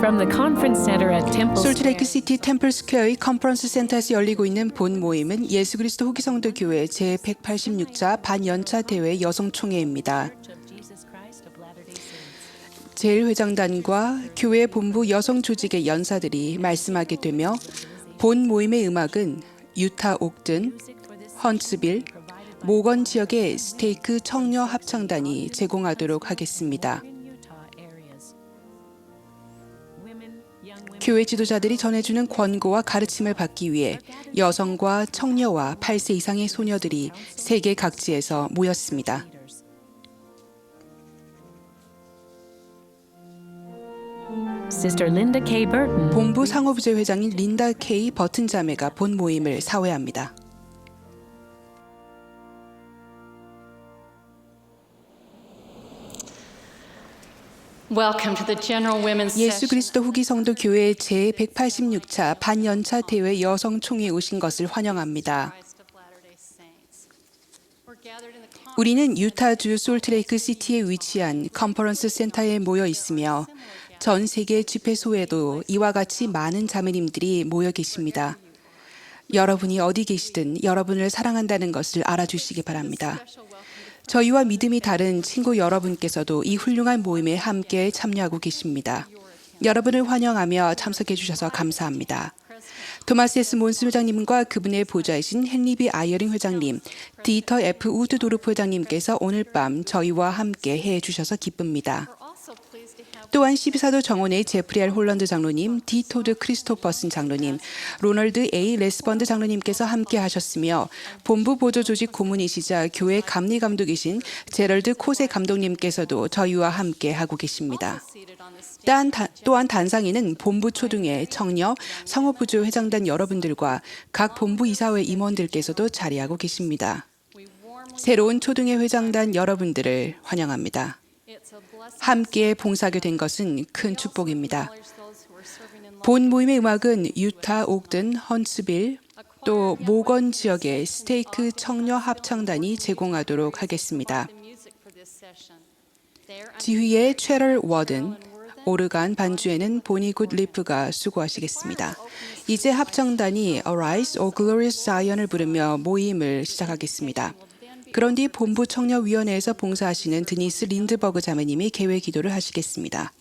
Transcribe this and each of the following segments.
From the conference center at Temple 솔트레이크 Square. 시티 템플 스퀘어의 컨퍼런스 센터에서 열리고 있는 본 모임은 예수 그리스도 후기 성도 교회 제186차 반연차 대회 여성 총회입니다. 제1회장단과 교회 본부 여성 조직의 연사들이 말씀하게 되며 본 모임의 음악은 유타 옥든, 헌츠빌, 모건 지역의 스테이크 청녀 합창단이 제공하도록 하겠습니다. 교회 지도자들이 전해주는 권고와 가르침을 받기 위해 여성과 청녀와 8세 이상의 소녀들이 세계 각지에서 모였습니다. Sister Linda K. Burton. 본부 상호부재 회장인 린다 K. 버튼 자매가 본 모임을 사회합니다. Welcome to the General Women's 예수 Session. 그리스도 후기 성도 교회 제186차 반연차 대회 여성 총회에 오신 것을 환영합니다. Christ of Latter-day Saints. We're gathered in the conference 우리는 유타주 솔트레이크 시티에 위치한 컨퍼런스 센터에 모여 있으며 전 세계 집회소에도 이와 같이 많은 자매님들이 모여 계십니다. 여러분이 어디 계시든 여러분을 사랑한다는 것을 알아주시기 바랍니다. 저희와 믿음이 다른 친구 여러분께서도 이 훌륭한 모임에 함께 참여하고 계십니다. 여러분을 환영하며 참석해 주셔서 감사합니다. 토마스 S. 몬스 회장님과 그분의 보좌이신 헨리 B. 아이어링 회장님, 디터 F. 우드도르프 회장님께서 오늘 밤 저희와 함께 해 주셔서 기쁩니다. also pleased to have 또한 12사도 정원의 제프리 R. 홀런드 장로님, 디 토드 크리스토퍼슨 장로님, 로널드 A. 레스번드 장로님께서 함께 하셨으며 본부 보조 조직 고문이시자 교회 감리 감독이신 제럴드 코세 감독님께서도 저희와 함께 하고 계십니다. seated on the stage. 또한 단상에는 본부 초등회, 청녀, 상호부조 회장단 여러분들과 각 본부 이사회 임원들께서도 자리하고 계십니다. We warmly 새로운 초등회 회장단 여러분들을 환영합니다. it's a blessing 함께 봉사하게 된 것은 큰 축복입니다. to those who are serving in 본 모임의 음악은 유타 옥든, 헌츠빌, 또 모건 지역의 스테이크 청녀 합창단이 제공하도록 하겠습니다. the music for this session. There 지휘의 최럴 워든, 오르간 반주에는 보니 굿 리프가 수고하시겠습니다. 이제 합창단이 Arise, O Glorious Zion을 부르며 모임을 시작하겠습니다. 그런 뒤 본부 청년위원회에서 봉사하시는 드니스 린드버그 자매님이 개회 기도를 하시겠습니다.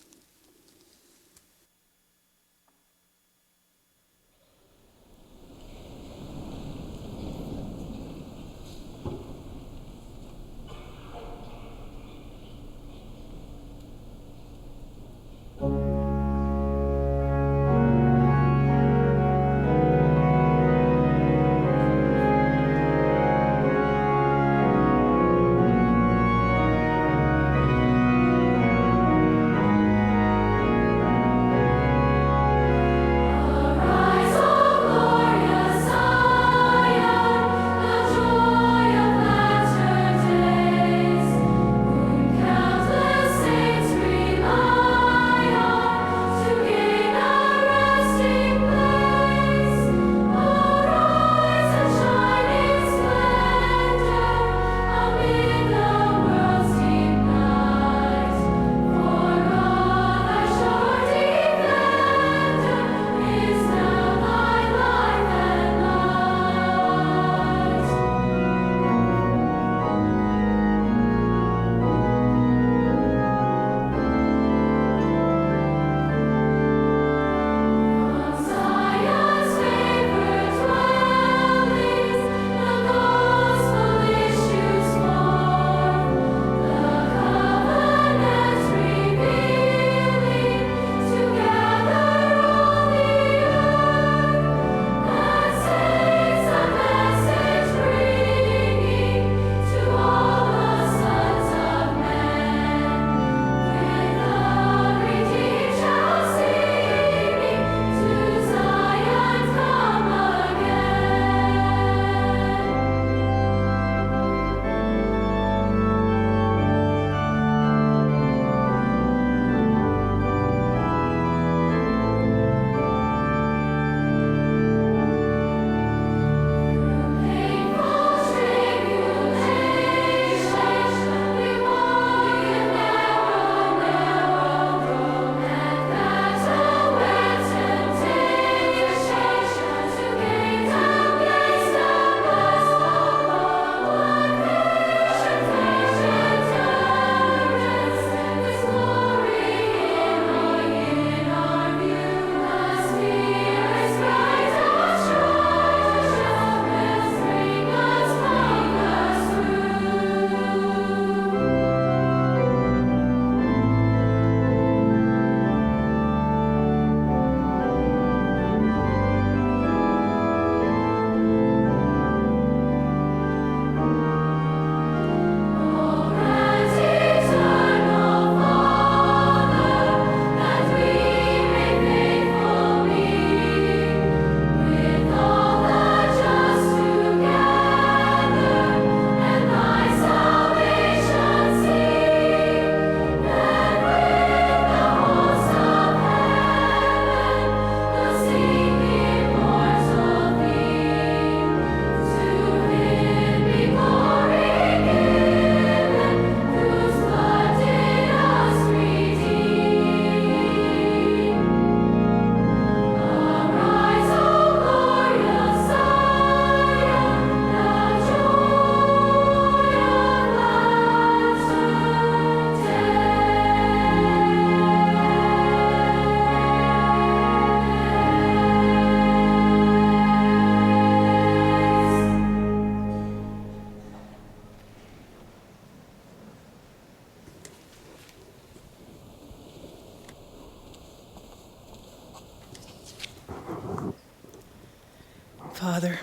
Father,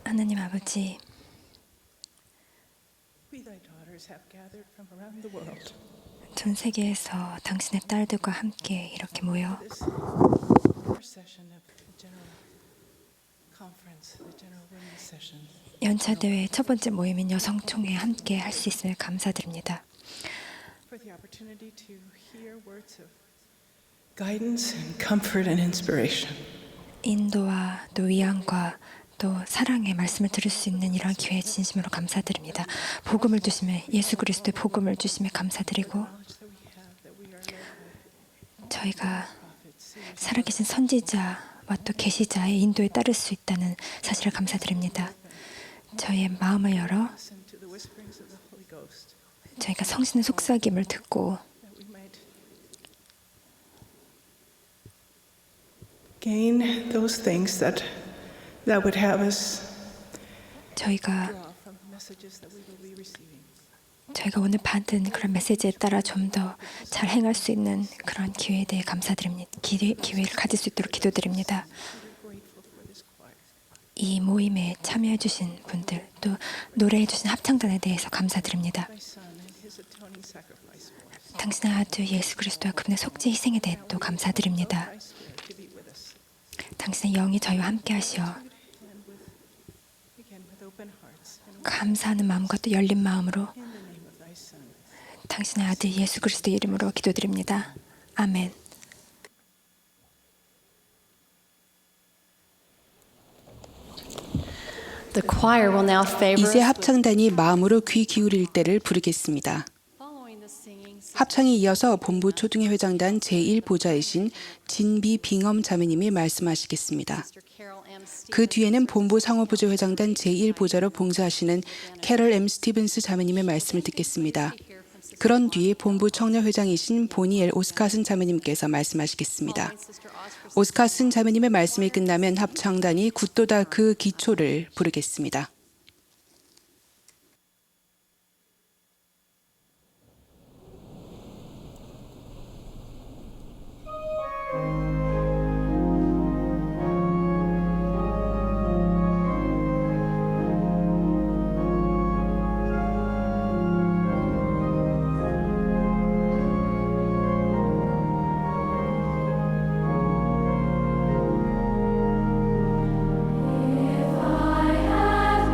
하나님 아버지, we thy daughters have gathered from around the world. 전 세계에서 당신의 딸들과 함께 이렇게 모여 This first session of the General Conference, the General Women's Session. 연차 대회 첫 번째 모임인 여성총회에 함께 할 수 있음을 감사드립니다. For the opportunity to hear words of guidance and comfort and inspiration. 인도와 또 위안과 또 사랑의 말씀을 들을 수 있는 이러한 기회에 진심으로 감사드립니다. 복음을 주심에 예수 그리스도의 복음을 주심에 감사드리고 Knowledge that we have that we are led by 저희가 prophets, seers, 살아계신 선지자와 또 계시자의 인도에 따를 수 있다는 사실을 감사드립니다. 저희의 마음을 열어 listen to the whisperings of the Holy Ghost, 저희가 성신의 속삭임을 듣고 that we might gain those things that would have us 저희가 draw from the messages that we will be receiving. 저희가 오늘 받은 그런 메시지에 따라 좀 더 잘 행할 수 있는 그런 기회에 대해 감사드립니다. 기회를 가질 수 있도록 기도드립니다. We're grateful for this choir. 이 모임에 참여해 주신 분들 또 노래해 주신 합창단에 대해서 감사드립니다. Thy Son and His atoning sacrifice for us. 당신의 아들 예수 그리스도와 그분의 속죄 희생에 대해 또 감사드립니다. Thy Spirit to be with us. 당신의 영이 저희와 함께 하시어 And with open hearts and 감사하는 마음과 또 열린 마음으로 in the name of Thy Son. 당신의 아들 예수 그리스도의 이름으로 기도드립니다. 아멘. The choir will now favor 이제 us with 합창단이 마음으로 귀 기울일 때를 부르겠습니다. following the singing. 합창에 이어서 본부 초등회 회장단 제1보좌이신 진비 빙엄 자매님이 말씀하시겠습니다. Sister Carol M. 그 뒤에는 본부 상호부조 회장단 제1보좌로 봉사하시는 캐럴 M. 스티븐스 자매님의 말씀을 듣겠습니다. 그런 뒤에 본부 청년회장이신 보니엘 오스카슨 자매님께서 말씀하시겠습니다. 오스카슨 자매님의 말씀이 끝나면 합창단이 굿도다 그 기초를 부르겠습니다. I have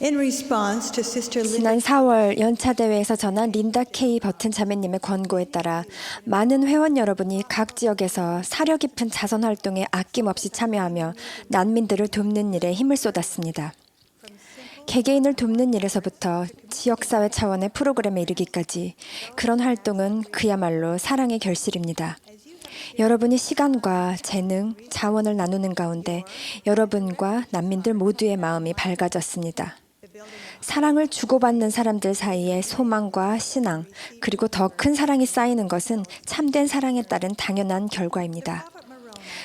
In response to Sister 지난 Linda 4월 연차 대회에서 전한 린다 K 버튼 자매님의 권고에 따라 많은 회원 여러분이 각 지역에서 사려 깊은 자선 활동에 아낌없이 참여하며 난민들을 돕는 일에 힘을 쏟았습니다. 개개인을 돕는 일에서부터 지역사회 차원의 프로그램에 이르기까지 그런 활동은 그야말로 사랑의 결실입니다. 여러분이 시간과 재능, 자원을 나누는 가운데 여러분과 난민들 모두의 마음이 밝아졌습니다. 사랑을 주고받는 사람들 사이에 소망과 신앙, 그리고 더 큰 사랑이 쌓이는 것은 참된 사랑에 따른 당연한 결과입니다.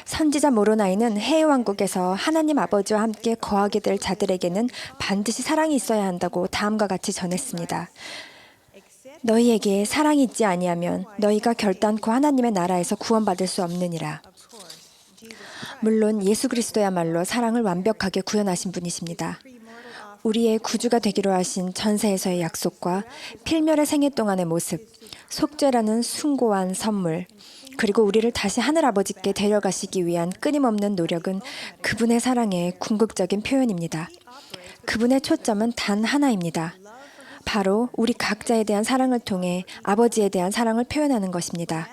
선지자 모로나이는 해외왕국에서 하나님 아버지와 함께 거하게 될 자들에게는 반드시 사랑이 있어야 한다고 다음과 같이 전했습니다. 너희에게 사랑이 있지 아니하면 너희가 결단코 하나님의 나라에서 구원받을 수 없느니라. 물론 예수 그리스도야말로 사랑을 완벽하게 구현하신 분이십니다. 우리의 구주가 되기로 하신 전세에서의 약속과 필멸의 생애 동안의 모습, 속죄라는 숭고한 선물, 그리고 우리를 다시 하늘아버지께 데려가시기 위한 끊임없는 노력은 그분의 사랑의 궁극적인 표현입니다. 그분의 초점은 단 하나입니다. 바로 우리 각자에 대한 사랑을 통해 아버지에 대한 사랑을 표현하는 것입니다.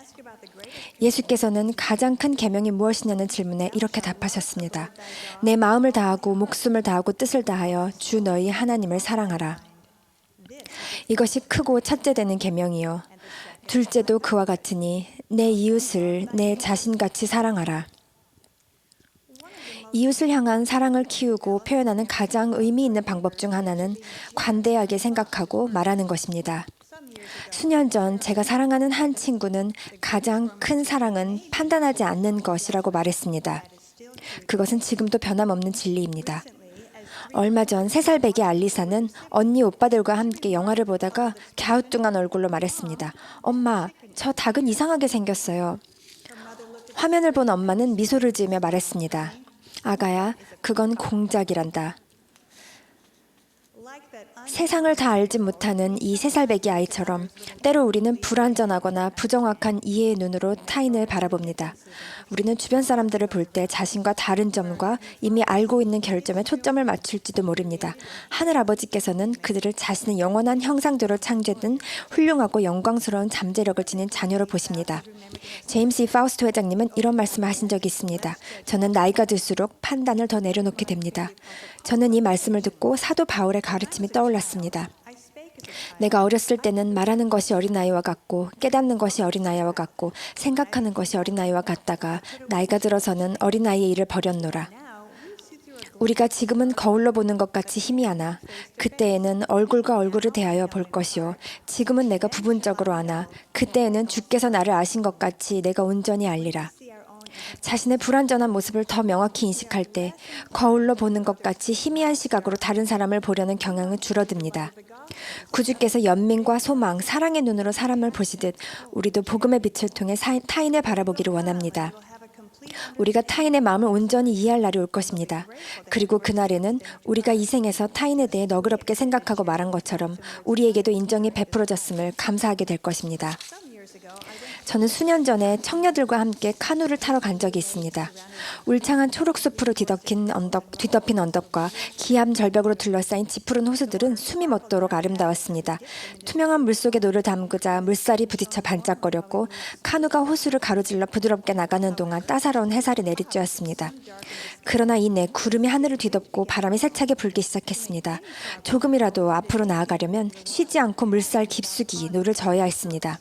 예수께서는 가장 큰 계명이 무엇이냐는 질문에 이렇게 답하셨습니다. 내 마음을 다하고 목숨을 다하고 뜻을 다하여 주 너희 하나님을 사랑하라. 이것이 크고 첫째 되는 계명이요. 둘째도 그와 같으니 내 이웃을 내 자신같이 사랑하라. 이웃을 향한 사랑을 키우고 표현하는 가장 의미 있는 방법 중 하나는 관대하게 생각하고 말하는 것입니다. 수년 전 제가 사랑하는 한 친구는 가장 큰 사랑은 판단하지 않는 것이라고 말했습니다. 그것은 지금도 변함없는 진리입니다. 얼마 전 3살 배기 알리사는 언니 오빠들과 함께 영화를 보다가 갸우뚱한 얼굴로 말했습니다. 엄마, 저 닭은 이상하게 생겼어요. 화면을 본 엄마는 미소를 지으며 말했습니다. 아가야, 그건 공작이란다. 세상을 다 알지 못하는 이 3살 배기 아이처럼 때로 우리는 불완전하거나 부정확한 이해의 눈으로 타인을 바라봅니다. 우리는 주변 사람들을 볼 때 자신과 다른 점과 이미 알고 있는 결점에 초점을 맞출지도 모릅니다. 하늘아버지께서는 그들을 자신의 영원한 형상대로 창조된 훌륭하고 영광스러운 잠재력을 지닌 자녀로 보십니다. 제임스 E. 파우스트 회장님은 이런 말씀을 하신 적이 있습니다. 저는 나이가 들수록 판단을 더 내려놓게 됩니다. 저는 이 말씀을 듣고 사도 바울의 가르침이 떠올랐습니다. 내가 어렸을 때는 말하는 것이 어린아이와 같고 깨닫는 것이 어린아이와 같고 생각하는 것이 어린아이와 같다가 나이가 들어서는 어린아이의 일을 버렸노라. 우리가 지금은 거울로 보는 것 같이 희미하나 그때에는 얼굴과 얼굴을 대하여 볼 것이요 지금은 내가 부분적으로 아나 그때에는 주께서 나를 아신 것 같이 내가 온전히 알리라. 자신의 불완전한 모습을 더 명확히 인식할 때 거울로 보는 것 같이 희미한 시각으로 다른 사람을 보려는 경향은 줄어듭니다. 구주께서 연민과 소망, 사랑의 눈으로 사람을 보시듯 우리도 복음의 빛을 통해 타인을 바라보기를 원합니다. 우리가 타인의 마음을 온전히 이해할 날이 올 것입니다. 그리고 그날에는 우리가 이 생에서 타인에 대해 너그럽게 생각하고 말한 것처럼 우리에게도 인정이 베풀어졌음을 감사하게 될 것입니다. 저는 수년 전에 청녀들과 함께 카누를 타러 간 적이 있습니다. 울창한 초록숲으로 뒤덮인 언덕과 기암 절벽으로 둘러싸인 짙푸른 호수들은 숨이 멎도록 아름다웠습니다. 투명한 물속에 노를 담그자 물살이 부딪혀 반짝거렸고 카누가 호수를 가로질러 부드럽게 나가는 동안 따사로운 해살이 내리쬐었습니다. 그러나 이내 구름이 하늘을 뒤덮고 바람이 세차게 불기 시작했습니다. 조금이라도 앞으로 나아가려면 쉬지 않고 물살 깊숙이 노를 저어야 했습니다.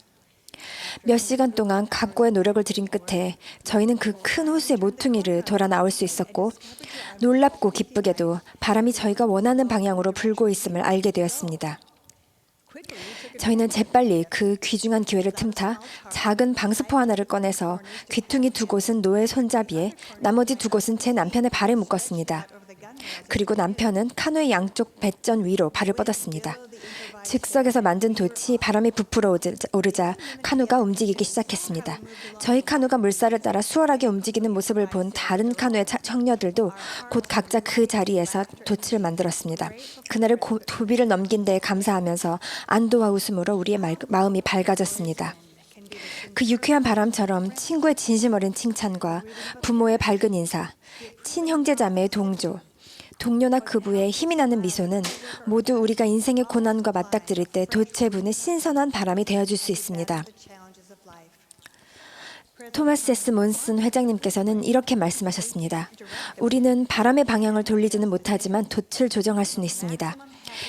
몇 시간 동안 각고의 노력을 들인 끝에 저희는 그 큰 호수의 모퉁이를 돌아 나올 수 있었고 놀랍고 기쁘게도 바람이 저희가 원하는 방향으로 불고 있음을 알게 되었습니다. 저희는 재빨리 그 귀중한 기회를 틈타 작은 방수포 하나를 꺼내서 귀퉁이 2곳은 노의 손잡이에 나머지 2곳은 제 남편의 발에 묶었습니다. 그리고 남편은 카누의 양쪽 배전 위로 발을 뻗었습니다. 즉석에서 만든 돛이 바람이 부풀어 오르자 카누가 움직이기 시작했습니다. 저희 카누가 물살을 따라 수월하게 움직이는 모습을 본 다른 카누의 청녀들도 곧 각자 그 자리에서 돛을 만들었습니다. 그날을 고비를 넘긴 데에 감사하면서 안도와 웃음으로 우리의 마음이 밝아졌습니다. 그 유쾌한 바람처럼 친구의 진심 어린 칭찬과 부모의 밝은 인사, 친형제자매의 동조, 동료나 그부의 힘이 나는 미소는 모두 우리가 인생의 고난과 맞닥뜨릴 때 돛에 부는 신선한 바람이 되어줄 수 있습니다. 토마스 S. 몬슨 회장님께서는 이렇게 말씀하셨습니다. 우리는 바람의 방향을 돌리지는 못하지만 돛을 조정할 수는 있습니다.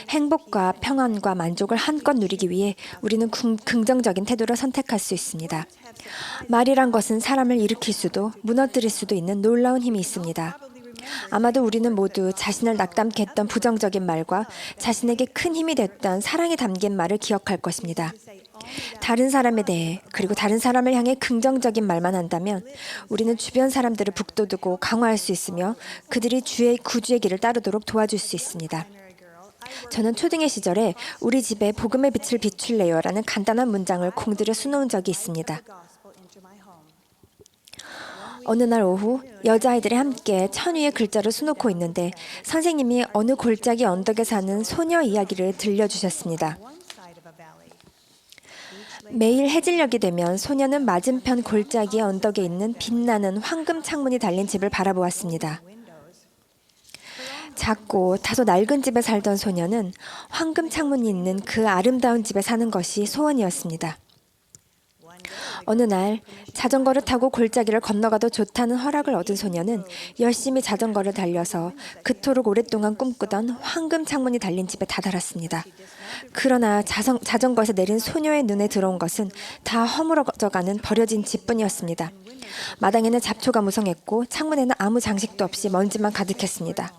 행복과 평안과 만족을 한껏 누리기 위해 우리는 긍정적인 태도를 선택할 수 있습니다. 말이란 것은 사람을 일으킬 수도 무너뜨릴 수도 있는 놀라운 힘이 있습니다. 아마도 우리는 모두 자신을 낙담케 했던 부정적인 말과 자신에게 큰 힘이 됐던 사랑이 담긴 말을 기억할 것입니다. 다른 사람에 대해 그리고 다른 사람을 향해 긍정적인 말만 한다면 우리는 주변 사람들을 북돋우고 강화할 수 있으며 그들이 구주의 길을 따르도록 도와줄 수 있습니다. 저는 초등의 시절에 우리 집에 복음의 빛을 비출래요라는 간단한 문장을 공들여 수놓은 적이 있습니다. 어느 날 오후 여자아이들이 함께 천 위에 글자를 수놓고 있는데 선생님이 어느 골짜기 언덕에 사는 소녀 이야기를 들려주셨습니다. 매일 해질녘이 되면 소녀는 맞은편 골짜기의 언덕에 있는 빛나는 황금 창문이 달린 집을 바라보았습니다. 작고 다소 낡은 집에 살던 소녀는 황금 창문이 있는 그 아름다운 집에 사는 것이 소원이었습니다. 어느 날 자전거를 타고 골짜기를 건너가도 좋다는 허락을 얻은 소녀는 열심히 자전거를 달려서 그토록 오랫동안 꿈꾸던 황금 창문이 달린 집에 다다랐습니다. 그러나 자전거에서 내린 소녀의 눈에 들어온 것은 다 허물어져가는 버려진 집뿐이었습니다. 마당에는 잡초가 무성했고 창문에는 아무 장식도 없이 먼지만 가득했습니다.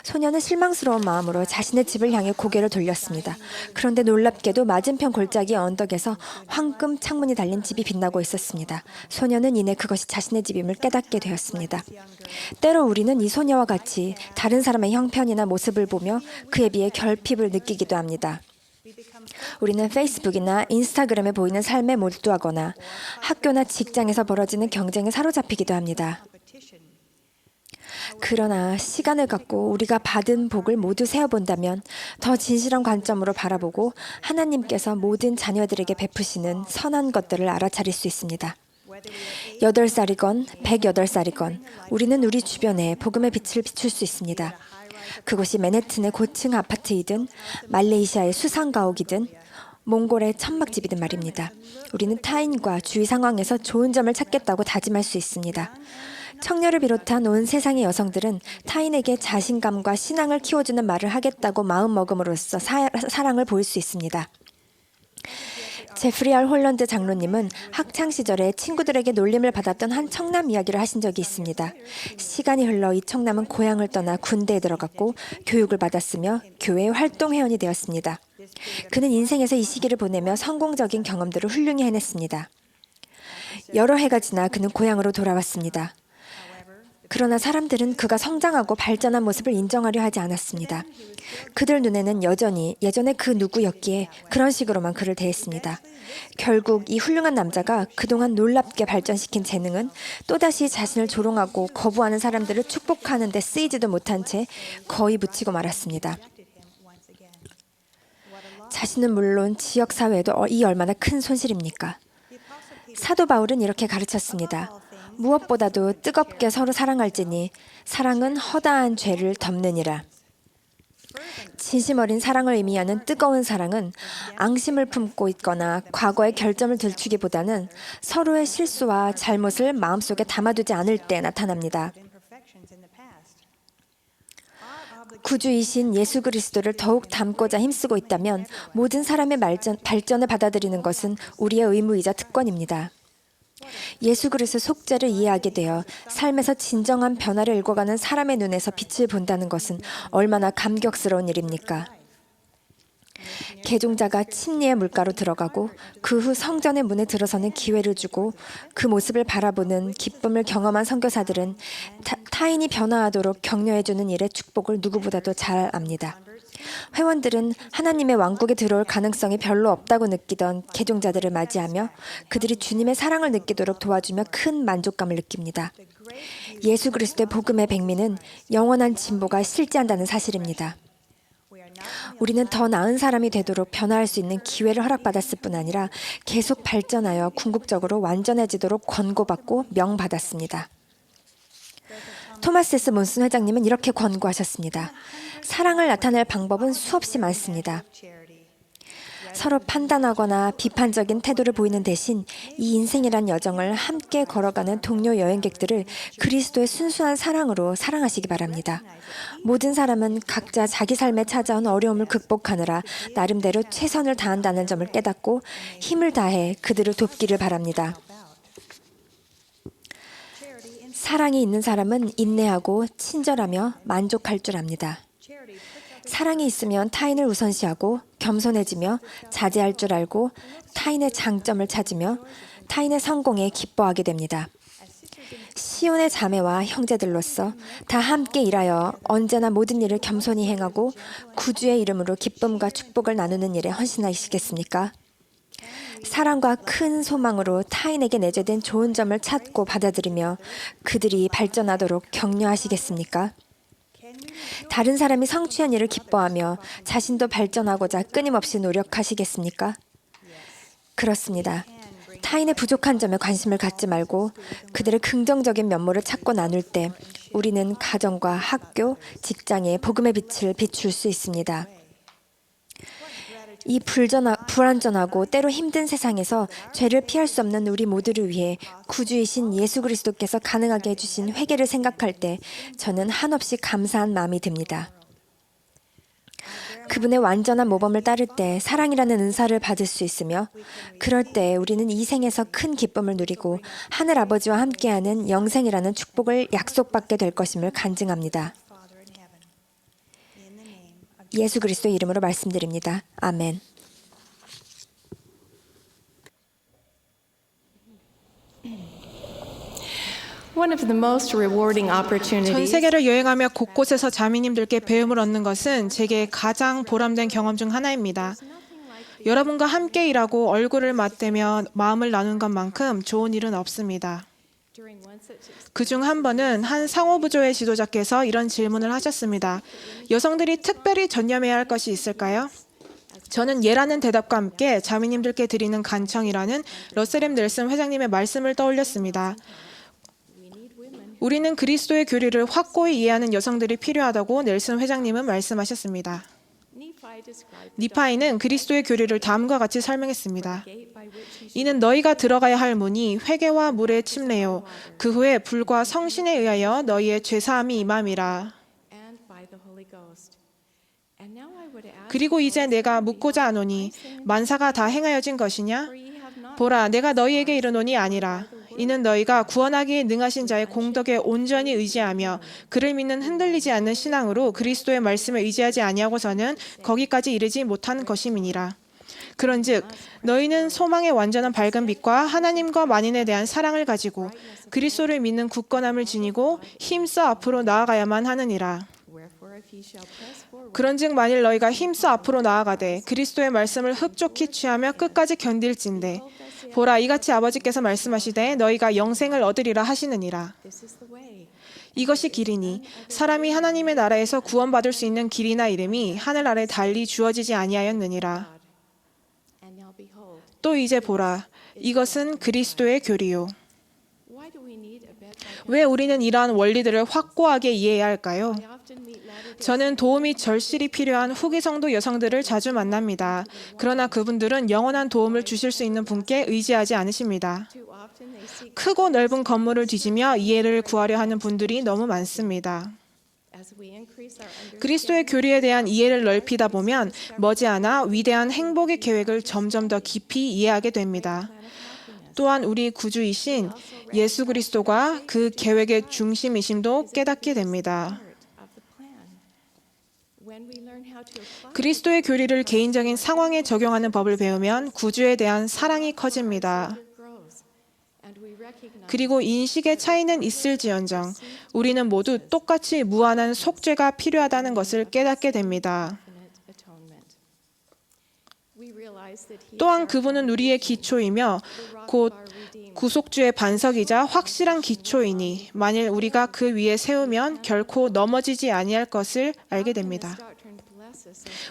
소녀는 실망스러운 마음으로 자신의 집을 향해 고개를 돌렸습니다. 그런데 놀랍게도 맞은편 골짜기 언덕에서 황금 창문이 달린 집이 빛나고 있었습니다. 소녀는 이내 그것이 자신의 집임을 깨닫게 되었습니다. 때로 우리는 이 소녀와 같이 다른 사람의 형편이나 모습을 보며 그에 비해 결핍을 느끼기도 합니다. 우리는 페이스북이나 인스타그램에 보이는 삶에 몰두하거나 학교나 직장에서 벌어지는 경쟁에 사로잡히기도 합니다. 그러나 시간을 갖고 우리가 받은 복을 모두 세어본다면 더 진실한 관점으로 바라보고 하나님께서 모든 자녀들에게 베푸시는 선한 것들을 알아차릴 수 있습니다. 8살이건 108살이건 우리는 우리 주변에 복음의 빛을 비출 수 있습니다. 그곳이 맨해튼의 고층 아파트이든 말레이시아의 수상가옥이든 몽골의 천막집이든 말입니다. 우리는 타인과 주위 상황에서 좋은 점을 찾겠다고 다짐할 수 있습니다. 청녀를 비롯한 온 세상의 여성들은 타인에게 자신감과 신앙을 키워주는 말을 하겠다고 마음먹음으로써 사랑을 보일 수 있습니다. 제프리 R. 홀런드 장로님은 학창시절에 친구들에게 놀림을 받았던 한 청남 이야기를 하신 적이 있습니다. 시간이 흘러 이 청남은 고향을 떠나 군대에 들어갔고 교육을 받았으며 교회 활동회원이 되었습니다. 그는 인생에서 이 시기를 보내며 성공적인 경험들을 훌륭히 해냈습니다. 여러 해가 지나 그는 고향으로 돌아왔습니다. 그러나 사람들은 그가 성장하고 발전한 모습을 인정하려 하지 않았습니다. 그들 눈에는 여전히 예전의 그 누구였기에 그런 식으로만 그를 대했습니다. 결국 이 훌륭한 남자가 그동안 놀랍게 발전시킨 재능은 또다시 자신을 조롱하고 거부하는 사람들을 축복하는 데 쓰이지도 못한 채 거의 묻히고 말았습니다. 자신은 물론 지역사회에도 이 얼마나 큰 손실입니까? 사도 바울은 이렇게 가르쳤습니다. 무엇보다도 뜨겁게 서로 사랑할지니 사랑은 허다한 죄를 덮느니라. 진심 어린 사랑을 의미하는 뜨거운 사랑은 앙심을 품고 있거나 과거의 결점을 들추기보다는 서로의 실수와 잘못을 마음속에 담아두지 않을 때 나타납니다. 구주이신 예수 그리스도를 더욱 닮고자 힘쓰고 있다면 모든 사람의 발전을 받아들이는 것은 우리의 의무이자 특권입니다. 예수 그리스도 속죄를 이해하게 되어 삶에서 진정한 변화를 읽어가는 사람의 눈에서 빛을 본다는 것은 얼마나 감격스러운 일입니까? 개종자가 침례의 물가로 들어가고 그 후 성전의 문에 들어서는 기회를 주고 그 모습을 바라보는 기쁨을 경험한 선교사들은 타인이 변화하도록 격려해주는 일의 축복을 누구보다도 잘 압니다. 회원들은 하나님의 왕국에 들어올 가능성이 별로 없다고 느끼던 개종자들을 맞이하며 그들이 주님의 사랑을 느끼도록 도와주며 큰 만족감을 느낍니다. 예수 그리스도의 복음의 백미는 영원한 진보가 실제한다는 사실입니다. 우리는 더 나은 사람이 되도록 변화할 수 있는 기회를 허락받았을 뿐 아니라 계속 발전하여 궁극적으로 완전해지도록 권고받고 명받았습니다. 토마스 S. 몬슨 회장님은 이렇게 권고하셨습니다. 사랑을 나타낼 방법은 수없이 많습니다. 서로 판단하거나 비판적인 태도를 보이는 대신 이 인생이란 여정을 함께 걸어가는 동료 여행객들을 그리스도의 순수한 사랑으로 사랑하시기 바랍니다. 모든 사람은 각자 자기 삶에 찾아온 어려움을 극복하느라 나름대로 최선을 다한다는 점을 깨닫고 힘을 다해 그들을 돕기를 바랍니다. 사랑이 있는 사람은 인내하고 친절하며 만족할 줄 압니다. 사랑이 있으면 타인을 우선시하고 겸손해지며 자제할 줄 알고 타인의 장점을 찾으며 타인의 성공에 기뻐하게 됩니다. 시온의 자매와 형제들로서 다 함께 일하여 언제나 모든 일을 겸손히 행하고 구주의 이름으로 기쁨과 축복을 나누는 일에 헌신하시겠습니까? 사랑과 큰 소망으로 타인에게 내재된 좋은 점을 찾고 받아들이며 그들이 발전하도록 격려하시겠습니까? 다른 사람이 성취한 일을 기뻐하며 자신도 발전하고자 끊임없이 노력하시겠습니까? 그렇습니다. 타인의 부족한 점에 관심을 갖지 말고 그들의 긍정적인 면모를 찾고 나눌 때 우리는 가정과 학교, 직장에 복음의 빛을 비출 수 있습니다. 이 불완전하고 때로 힘든 세상에서 죄를 피할 수 없는 우리 모두를 위해 구주이신 예수 그리스도께서 가능하게 해주신 회개를 생각할 때 저는 한없이 감사한 마음이 듭니다. 그분의 완전한 모범을 따를 때 사랑이라는 은사를 받을 수 있으며 그럴 때 우리는 이 생에서 큰 기쁨을 누리고 하늘 아버지와 함께하는 영생이라는 축복을 약속받게 될 것임을 간증합니다. 예수 그리스도의 이름으로 말씀드립니다. 아멘. One of the most rewarding 전 opportunities 세계를 여행하며 곳곳에서 자매님들께 배움을 얻는 것은 제게 가장 보람된 경험 중 하나입니다. 여러분과 함께 일하고 얼굴을 맞대며 마음을 나눈 것만큼 좋은 일은 없습니다. 그중 한 번은 한 상호부조의 지도자께서 이런 질문을 하셨습니다. 여성들이 특별히 전념해야 할 것이 있을까요? 저는 예라는 대답과 함께 자매님들께 드리는 간청이라는 러셀 M. 넬슨 회장님의 말씀을 떠올렸습니다. 우리는 그리스도의 교리를 확고히 이해하는 여성들이 필요하다고 넬슨 회장님은 말씀하셨습니다. 니파이는 그리스도의 교리를 다음과 같이 설명했습니다. 이는 너희가 들어가야 할 문이 회개와 물의 침례요 그 후에 불과 성신에 의하여 너희의 죄사함이 임함이라. 그리고 이제 내가 묻고자 하노니 만사가 다 행하여진 것이냐? 보라, 내가 너희에게 이르노니 아니라. 이는 너희가 구원하기에 능하신 자의 공덕에 온전히 의지하며 그를 믿는 흔들리지 않는 신앙으로 그리스도의 말씀에 의지하지 아니하고서는 거기까지 이르지 못하는 것임이니라. 그런즉 너희는 소망의 완전한 밝은 빛과 하나님과 만인에 대한 사랑을 가지고 그리스도를 믿는 굳건함을 지니고 힘써 앞으로 나아가야만 하느니라. 그런즉 만일 너희가 힘써 앞으로 나아가되 그리스도의 말씀을 흡족히 취하며 끝까지 견딜진대 보라, 이같이 아버지께서 말씀하시되 너희가 영생을 얻으리라 하시느니라. 이것이 길이니 사람이 하나님의 나라에서 구원받을 수 있는 길이나 이름이 하늘 아래 달리 주어지지 아니하였느니라. 또 이제 보라, 이것은 그리스도의 교리요. 왜 우리는 이러한 원리들을 확고하게 이해해야 할까요? 저는 도움이 절실히 필요한 후기 성도 여성들을 자주 만납니다. 그러나 그분들은 영원한 도움을 주실 수 있는 분께 의지하지 않으십니다. 크고 넓은 건물을 뒤지며 이해를 구하려 하는 분들이 너무 많습니다. 그리스도의 교리에 대한 이해를 넓히다 보면 머지않아 위대한 행복의 계획을 점점 더 깊이 이해하게 됩니다. 또한 우리 구주이신 예수 그리스도가 그 계획의 중심이심도 깨닫게 됩니다. 그리스도의 교리를 개인적인 상황에 적용하는 법을 배우면 구주에 대한 사랑이 커집니다. 그리고 인식의 차이는 있을지언정 우리는 모두 똑같이 무한한 속죄가 필요하다는 것을 깨닫게 됩니다. 또한 그분은 우리의 기초이며 곧 구속주의 반석이자 확실한 기초이니 만일 우리가 그 위에 세우면 결코 넘어지지 아니할 것을 알게 됩니다.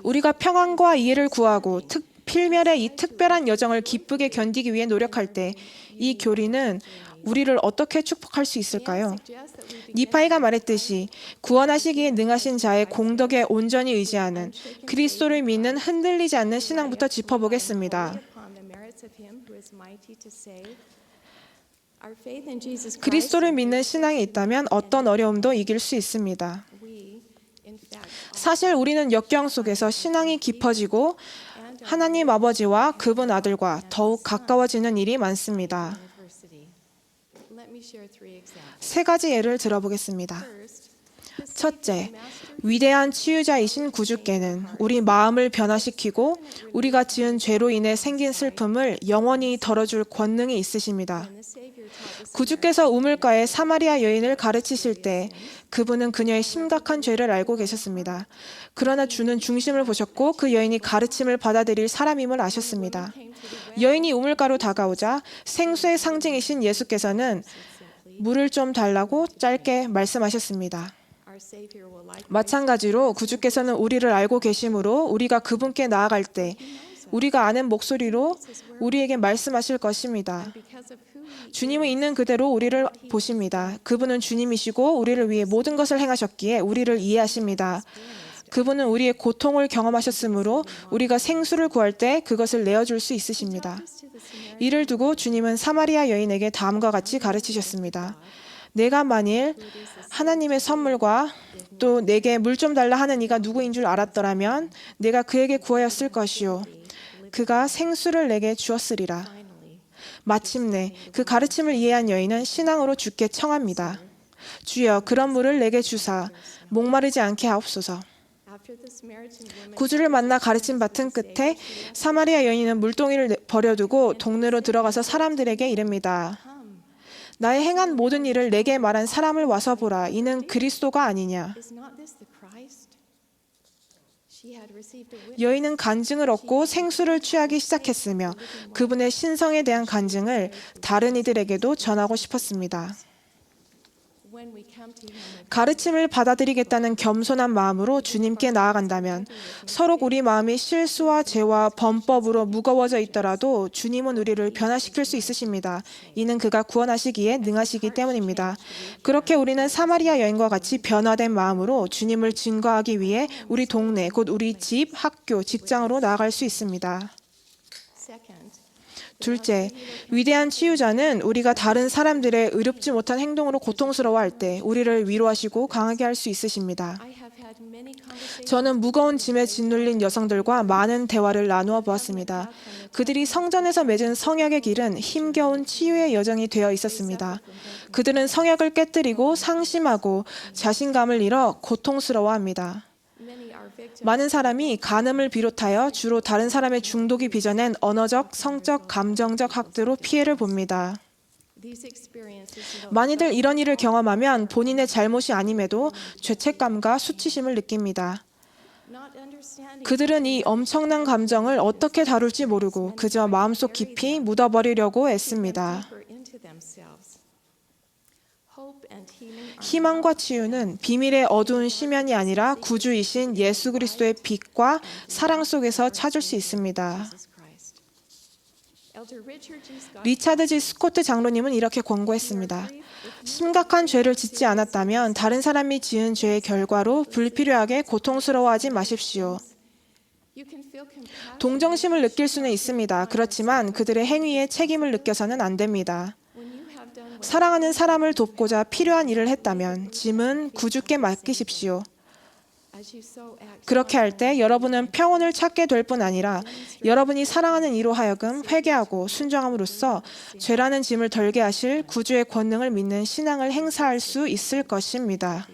우리가 평안과 이해를 구하고 필멸의 이 특별한 여정을 기쁘게 견디기 위해 노력할 때 이 교리는 우리를 어떻게 축복할 수 있을까요? 니파이가 말했듯이 구원하시기에 능하신 자의 공덕에 온전히 의지하는 그리스도를 믿는 흔들리지 않는 신앙부터 짚어보겠습니다. 그리스도를 믿는 신앙이 있다면 어떤 어려움도 이길 수 있습니다. 사실 우리는 역경 속에서 신앙이 깊어지고 하나님 아버지와 그분 아들과 더욱 가까워지는 일이 많습니다. 세 가지 예를 들어보겠습니다. 첫째, 위대한 치유자이신 구주께는 우리 마음을 변화시키고 우리가 지은 죄로 인해 생긴 슬픔을 영원히 덜어줄 권능이 있으십니다. 구주께서 우물가에 사마리아 여인을 가르치실 때 그분은 그녀의 심각한 죄를 알고 계셨습니다. 그러나 주는 중심을 보셨고 그 여인이 가르침을 받아들일 사람임을 아셨습니다. 여인이 우물가로 다가오자 생수의 상징이신 예수께서는 물을 좀 달라고 짧게 말씀하셨습니다. 마찬가지로 구주께서는 우리를 알고 계심으로 우리가 그분께 나아갈 때 우리가 아는 목소리로 우리에게 말씀하실 것입니다. 주님은 있는 그대로 우리를 보십니다. 그분은 주님이시고 우리를 위해 모든 것을 행하셨기에 우리를 이해하십니다. 그분은 우리의 고통을 경험하셨으므로 우리가 생수를 구할 때 그것을 내어줄 수 있으십니다. 이를 두고 주님은 사마리아 여인에게 다음과 같이 가르치셨습니다. 내가 만일 하나님의 선물과 또 내게 물 좀 달라 하는 이가 누구인 줄 알았더라면 내가 그에게 구하였을 것이요 그가 생수를 내게 주었으리라. 마침내 그 가르침을 이해한 여인은 신앙으로 주께 청합니다. 주여 그런 물을 내게 주사 목마르지 않게 하옵소서. 구주를 만나 가르침 받은 끝에 사마리아 여인은 물동이를 버려두고 동네로 들어가서 사람들에게 이릅니다. 나의 행한 모든 일을 내게 말한 사람을 와서 보라. 이는 그리스도가 아니냐. 여인은 간증을 얻고 생수를 취하기 시작했으며 그분의 신성에 대한 간증을 다른 이들에게도 전하고 싶었습니다. 가르침을 받아들이겠다는 겸손한 마음으로 주님께 나아간다면 서로 우리 마음이 실수와 죄와 범법으로 무거워져 있더라도 주님은 우리를 변화시킬 수 있으십니다. 이는 그가 구원하시기에 능하시기 때문입니다. 그렇게 우리는 사마리아 여인과 같이 변화된 마음으로 주님을 증거하기 위해 우리 동네, 곧 우리 집, 학교, 직장으로 나아갈 수 있습니다. 둘째, 위대한 치유자는 우리가 다른 사람들의 의롭지 못한 행동으로 고통스러워할 때 우리를 위로하시고 강하게 할 수 있으십니다. 저는 무거운 짐에 짓눌린 여성들과 많은 대화를 나누어 보았습니다. 그들이 성전에서 맺은 성약의 길은 힘겨운 치유의 여정이 되어 있었습니다. 그들은 성약을 깨뜨리고 상심하고 자신감을 잃어 고통스러워합니다. 많은 사람이 간음을 비롯하여 주로 다른 사람의 중독이 빚어낸 언어적, 성적, 감정적 학대로 피해를 봅니다. 많이들 이런 일을 경험하면 본인의 잘못이 아님에도 죄책감과 수치심을 느낍니다. 그들은 이 엄청난 감정을 어떻게 다룰지 모르고 그저 마음속 깊이 묻어버리려고 애씁니다. 희망과 치유는 비밀의 어두운 시면이 아니라 구주이신 예수 그리스도의 빛과 사랑 속에서 찾을 수 있습니다. 리차드 G. 스코트 장로님은 이렇게 권고했습니다. 심각한 죄를 짓지 않았다면 다른 사람이 지은 죄의 결과로 불필요하게 고통스러워하지 마십시오. 동정심을 느낄 수는 있습니다. 그렇지만 그들의 행위에 책임을 느껴서는 안 됩니다. 사랑하는 사람을 돕고자 필요한 일을 했다면 짐은 구주께 맡기십시오. 그렇게 할 때 여러분은 평온을 찾게 될 뿐 아니라 여러분이 사랑하는 이로 하여금 회개하고 순종함으로써 죄라는 짐을 덜게 하실 구주의 권능을 믿는 신앙을 행사할 수 있을 것입니다.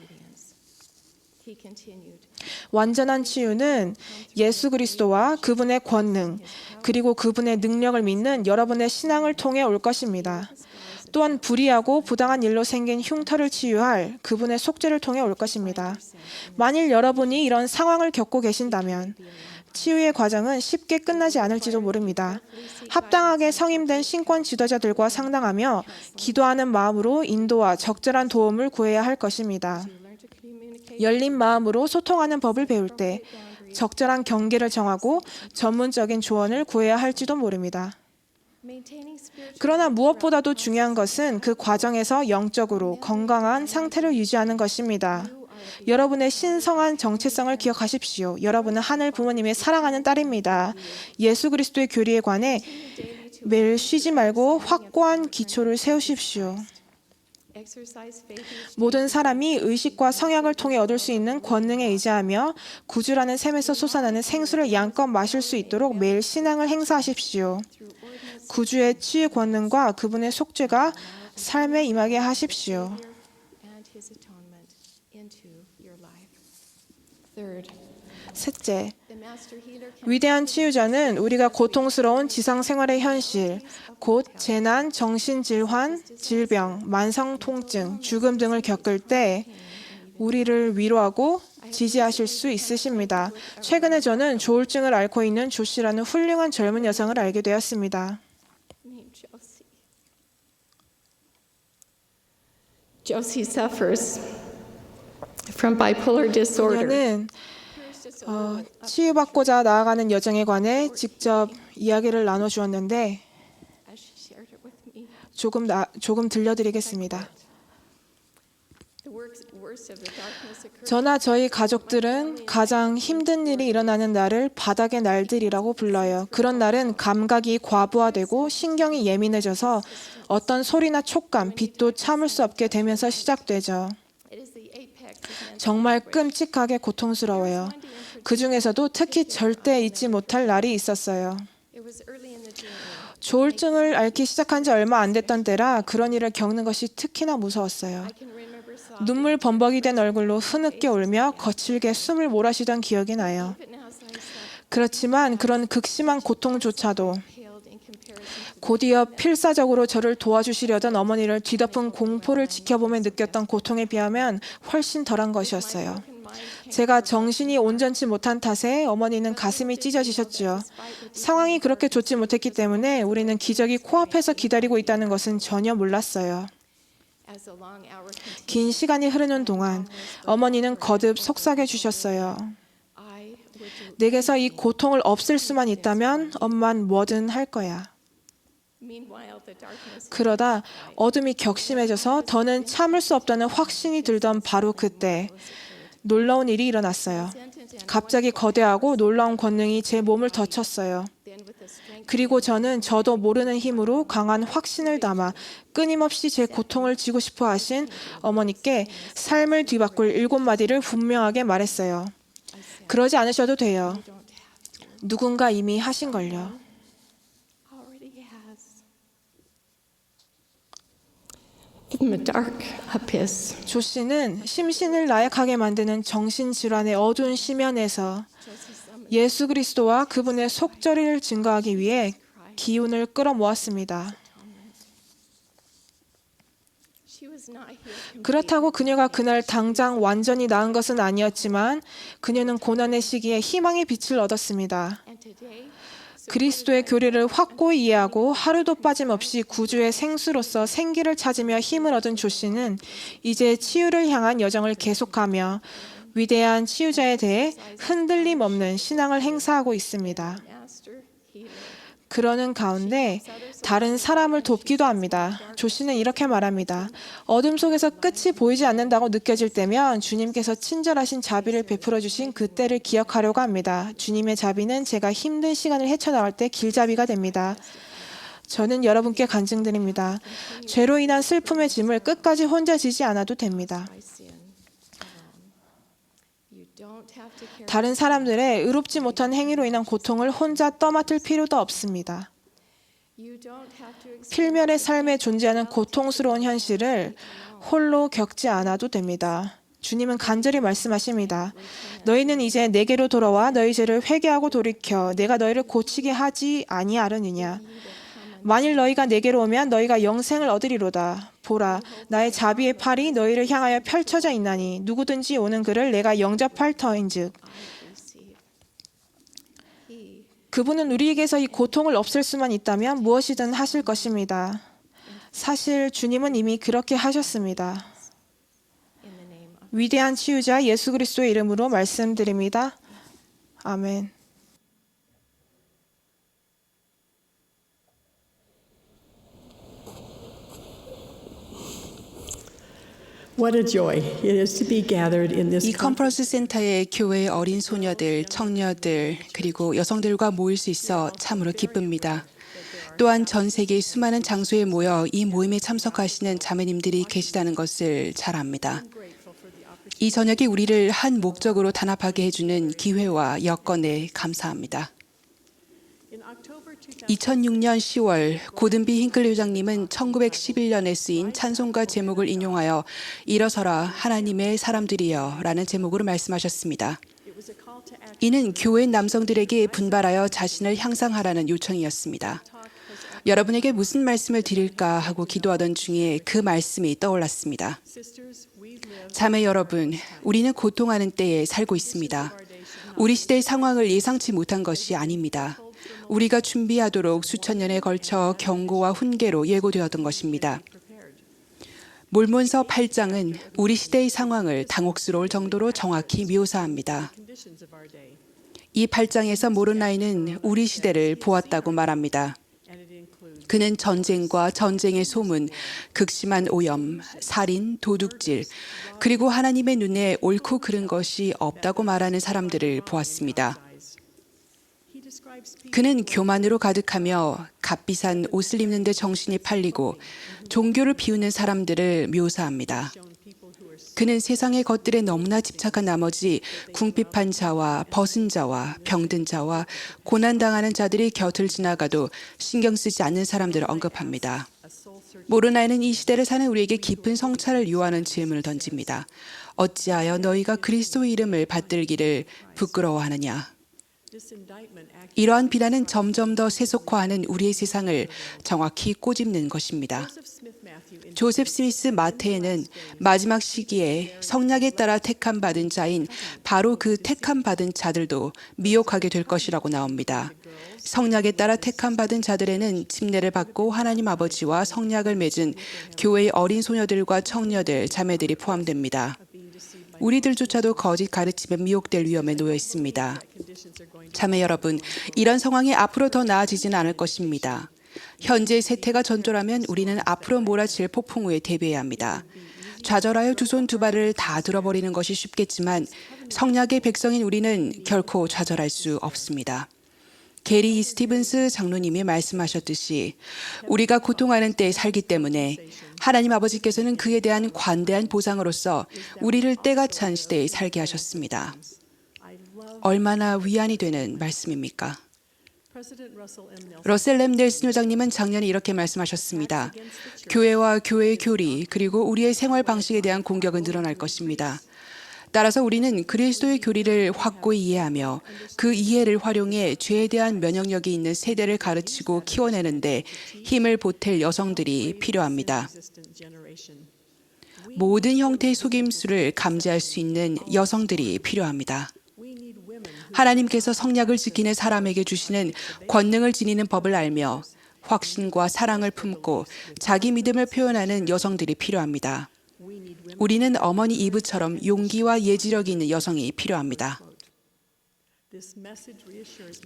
완전한 치유는 예수 그리스도와 그분의 권능, 그리고 그분의 능력을 믿는 여러분의 신앙을 통해 올 것입니다. 또한 불의하고 부당한 일로 생긴 흉터를 치유할 그분의 속죄를 통해 올 것입니다. 만일 여러분이 이런 상황을 겪고 계신다면 치유의 과정은 쉽게 끝나지 않을지도 모릅니다. 합당하게 성임된 신권 지도자들과 상담하며 기도하는 마음으로 인도와 적절한 도움을 구해야 할 것입니다. 열린 마음으로 소통하는 법을 배울 때 적절한 경계를 정하고 전문적인 조언을 구해야 할지도 모릅니다. 그러나 무엇보다도 중요한 것은 그 과정에서 영적으로 건강한 상태를 유지하는 것입니다. 여러분의 신성한 정체성을 기억하십시오. 여러분은 하늘 부모님의 사랑하는 딸입니다. 예수 그리스도의 교리에 관해 매일 쉬지 말고 확고한 기초를 세우십시오. 모든 사람이 의식과 성약을 통해 얻을 수 있는 권능에 의지하며 구주라는 샘에서 솟아나는 생수를 양껏 마실 수 있도록 매일 신앙을 행사하십시오. 구주의 치유 권능과 그분의 속죄가 삶에 임하게 하십시오. 셋째, 위대한 치유자는 우리가 고통스러운 지상생활의 현실, 곧 재난, 정신질환, 질병, 만성통증, 죽음 등을 겪을 때 우리를 위로하고 지지하실 수 있으십니다. 최근에 저는 조울증을 앓고 있는 조 씨라는 훌륭한 젊은 여성을 알게 되었습니다. Josie suffers from bipolar disorder. 그녀는 치유받고자 나아가는 여정에 관해 직접 이야기를 나눠주었는데 As she shared it with me, 조금 들려드리겠습니다. the worst of the darkness occurred. 저나 저희 가족들은 가장 힘든 일이 일어나는 날을 바닥의 날들이라고 불러요. 그런 날은 감각이 과부하되고 신경이 예민해져서 어떤 소리나 촉감, 빛도 참을 수 없게 되면서 시작되죠. It is the apex of mental 정말 끔찍하게 고통스러워요. 그 중에서도 특히 절대 잊지 못할 날이 있었어요. It was early in the journey. 조울증을 앓기 시작한 지 얼마 안 됐던 때라 그런 일을 겪는 것이 특히나 무서웠어요. I can remember sobbing. 눈물 범벅이 된 얼굴로 흐느껴 울며 거칠게 숨을 몰아쉬던 기억이 나요. But now as I slept, 그렇지만 그런 극심한 고통조차도 paled in comparison. 곧이어 필사적으로 저를 도와주시려던 어머니를 뒤덮은 공포를 지켜보며 느꼈던 고통에 비하면 훨씬 덜한 것이었어요. 제가 정신이 온전치 못한 탓에 어머니는 가슴이 찢어지셨지요. 상황이 그렇게 좋지 못했기 때문에 우리는 기적이 코앞에서 기다리고 있다는 것은 전혀 몰랐어요. As the long hour continued, 긴 시간이 흐르는 동안 어머니는 거듭 속삭여 주셨어요. I would do. 내게서 이 고통을 없앨 수만 있다면 엄만 뭐든 할 거야. Meanwhile, the darkness 그러다 어둠이 격심해져서 더는 참을 수 없다는 확신이 들던 바로 그때 놀라운 일이 일어났어요. 갑자기 거대하고 놀라운 권능이 제 몸을 덮쳤어요. then with the strength 그리고 저는 저도 모르는 힘으로 강한 확신을 담아 끊임없이 제 고통을 지고 싶어 하신 어머니께 삶을 뒤바꿀 7마디를 분명하게 말했어요. 그러지 않으셔도 돼요. don't have to. 누군가 이미 하신 걸요. Already has. From a dark abyss, 조 씨는 심신을 나약하게 만드는 정신질환의 어두운 심연에서 예수 그리스도와 그분의 속죄를 증거하기 위해 기운을 끌어모았습니다. she was not healed. 그렇다고 그녀가 그날 당장 완전히 나은 것은 아니었지만 그녀는 고난의 시기에 희망의 빛을 얻었습니다. And today, 그리스도의 교리를 확고히 이해하고 하루도 빠짐없이 구주의 생수로서 생기를 찾으며 힘을 얻은 조 씨는 이제 치유를 향한 여정을 계속하며 위대한 치유자에 대해 흔들림 없는 신앙을 행사하고 있습니다. Master Healer. 그러는 가운데 다른 사람을 돕기도 합니다. 조 씨는 이렇게 말합니다. 어둠 속에서 끝이 보이지 않는다고 느껴질 때면 주님께서 친절하신 자비를 베풀어 주신 그때를 기억하려고 합니다. 주님의 자비는 제가 힘든 시간을 헤쳐나갈 때 길잡이가 됩니다. 저는 여러분께 간증드립니다. 죄로 인한 슬픔의 짐을 끝까지 혼자 지지 않아도 됩니다. By sin alone. You don't have to carry. 다른 사람들의 의롭지 못한 행위로 인한 고통을 혼자 떠맡을 필요도 없습니다. You don't have to experience 필면의 삶에 존재하는 고통스러운 현실을 홀로 겪지 않아도 됩니다. 주님은 간절히 말씀하십니다. 너희는 이제 내게로 돌아와 너희 죄를 회개하고 돌이켜 내가 너희를 고치게 하지 아니하려느냐. 만일 너희가 내게로 오면 너희가 영생을 얻으리로다. 보라, 나의 자비의 팔이 너희를 향하여 펼쳐져 있나니 누구든지 오는 그를 내가 영접할 터인즉. receive. He 그분은 우리에게서 이 고통을 없앨 수만 있다면 무엇이든 하실 것입니다. 사실 주님은 이미 그렇게 하셨습니다. in the name of 위대한 치유자 예수 그리스도의 이름으로 말씀드립니다. 아멘. What a joy it is to be gathered in this 이 컨퍼런스 센터에 교회의 어린 소녀들, 청녀들, 그리고 여성들과 모일 수 있어 참으로 기쁩니다. 또한 전 세계 수많은 장소에 모여 이 모임에 참석하시는 자매님들이 계시다는 것을 잘 압니다. 이 저녁에 우리를 한 목적으로 단합하게 해주는 기회와 여건에 감사합니다. 2006년 10월 고든비 힌클리 회장님은 1911년에 쓰인 찬송가 제목을 인용하여 일어서라 하나님의 사람들이여 라는 제목으로 말씀하셨습니다. 이는 교회 남성들에게 분발하여 자신을 향상하라는 요청이었습니다. 여러분에게 무슨 말씀을 드릴까 하고 기도하던 중에 그 말씀이 떠올랐습니다. 자매 여러분, 우리는 고통하는 때에 살고 있습니다. 우리 시대의 상황을 예상치 못한 것이 아닙니다. 우리가 준비하도록 수천 년에 걸쳐 경고와 훈계로 예고되었던 것입니다. 몰몬서 8장은 우리 시대의 상황을 당혹스러울 정도로 정확히 묘사합니다. 이 8장에서 모르나이는 우리 시대를 보았다고 말합니다. 그는 전쟁과 전쟁의 소문, 극심한 오염, 살인, 도둑질, 그리고 하나님의 눈에 옳고 그른 것이 없다고 말하는 사람들을 보았습니다. 그는 교만으로 가득하며 값비싼 옷을 입는 데 정신이 팔리고 종교를 비우는 사람들을 묘사합니다. 그는 세상의 것들에 너무나 집착한 나머지 궁핍한 자와 벗은 자와 병든 자와 고난당하는 자들이 곁을 지나가도 신경 쓰지 않는 사람들을 언급합니다. 모르나이는 이 시대를 사는 우리에게 깊은 성찰을 요하는 질문을 던집니다. 어찌하여 너희가 그리스도의 이름을 받들기를 부끄러워하느냐? 이러한 비난은 점점 더 세속화하는 우리의 세상을 정확히 꼬집는 것입니다. 조셉 스미스 마태에는 마지막 시기에 성약에 따라 택함받은 자인 바로 그 택함받은 자들도 미혹하게 될 것이라고 나옵니다. 성약에 따라 택함받은 자들에는 침례를 받고 하나님 아버지와 성약을 맺은 교회의 어린 소녀들과 청녀들, 자매들이 포함됩니다. 우리들조차도 거짓 가르침에 미혹될 위험에 놓여 있습니다. 자매 여러분, 이런 상황이 앞으로 더 나아지지는 않을 것입니다. 현재의 세태가 전조라면 우리는 앞으로 몰아칠 폭풍우에 대비해야 합니다. 좌절하여 두 손 두 발을 다 들어버리는 것이 쉽겠지만 성약의 백성인 우리는 결코 좌절할 수 없습니다. 게리 스티븐스 장로님이 말씀하셨듯이 우리가 고통하는 때에 살기 때문에 하나님 아버지께서는 그에 대한 관대한 보상으로서 우리를 때가 찬 시대에 살게 하셨습니다. 얼마나 위안이 되는 말씀입니까? 러셀 M. 넬슨 회장님은 작년에 이렇게 말씀하셨습니다. 교회와 교회의 교리 그리고 우리의 생활 방식에 대한 공격은 늘어날 것입니다. 따라서 우리는 그리스도의 교리를 확고히 이해하며 그 이해를 활용해 죄에 대한 면역력이 있는 세대를 가르치고 키워내는데 힘을 보탤 여성들이 필요합니다. 모든 형태의 속임수를 감지할 수 있는 여성들이 필요합니다. 하나님께서 성약을 지키는 사람에게 주시는 권능을 지니는 법을 알며 확신과 사랑을 품고 자기 믿음을 표현하는 여성들이 필요합니다. 우리는 어머니 이브처럼 용기와 예지력이 있는 여성이 필요합니다.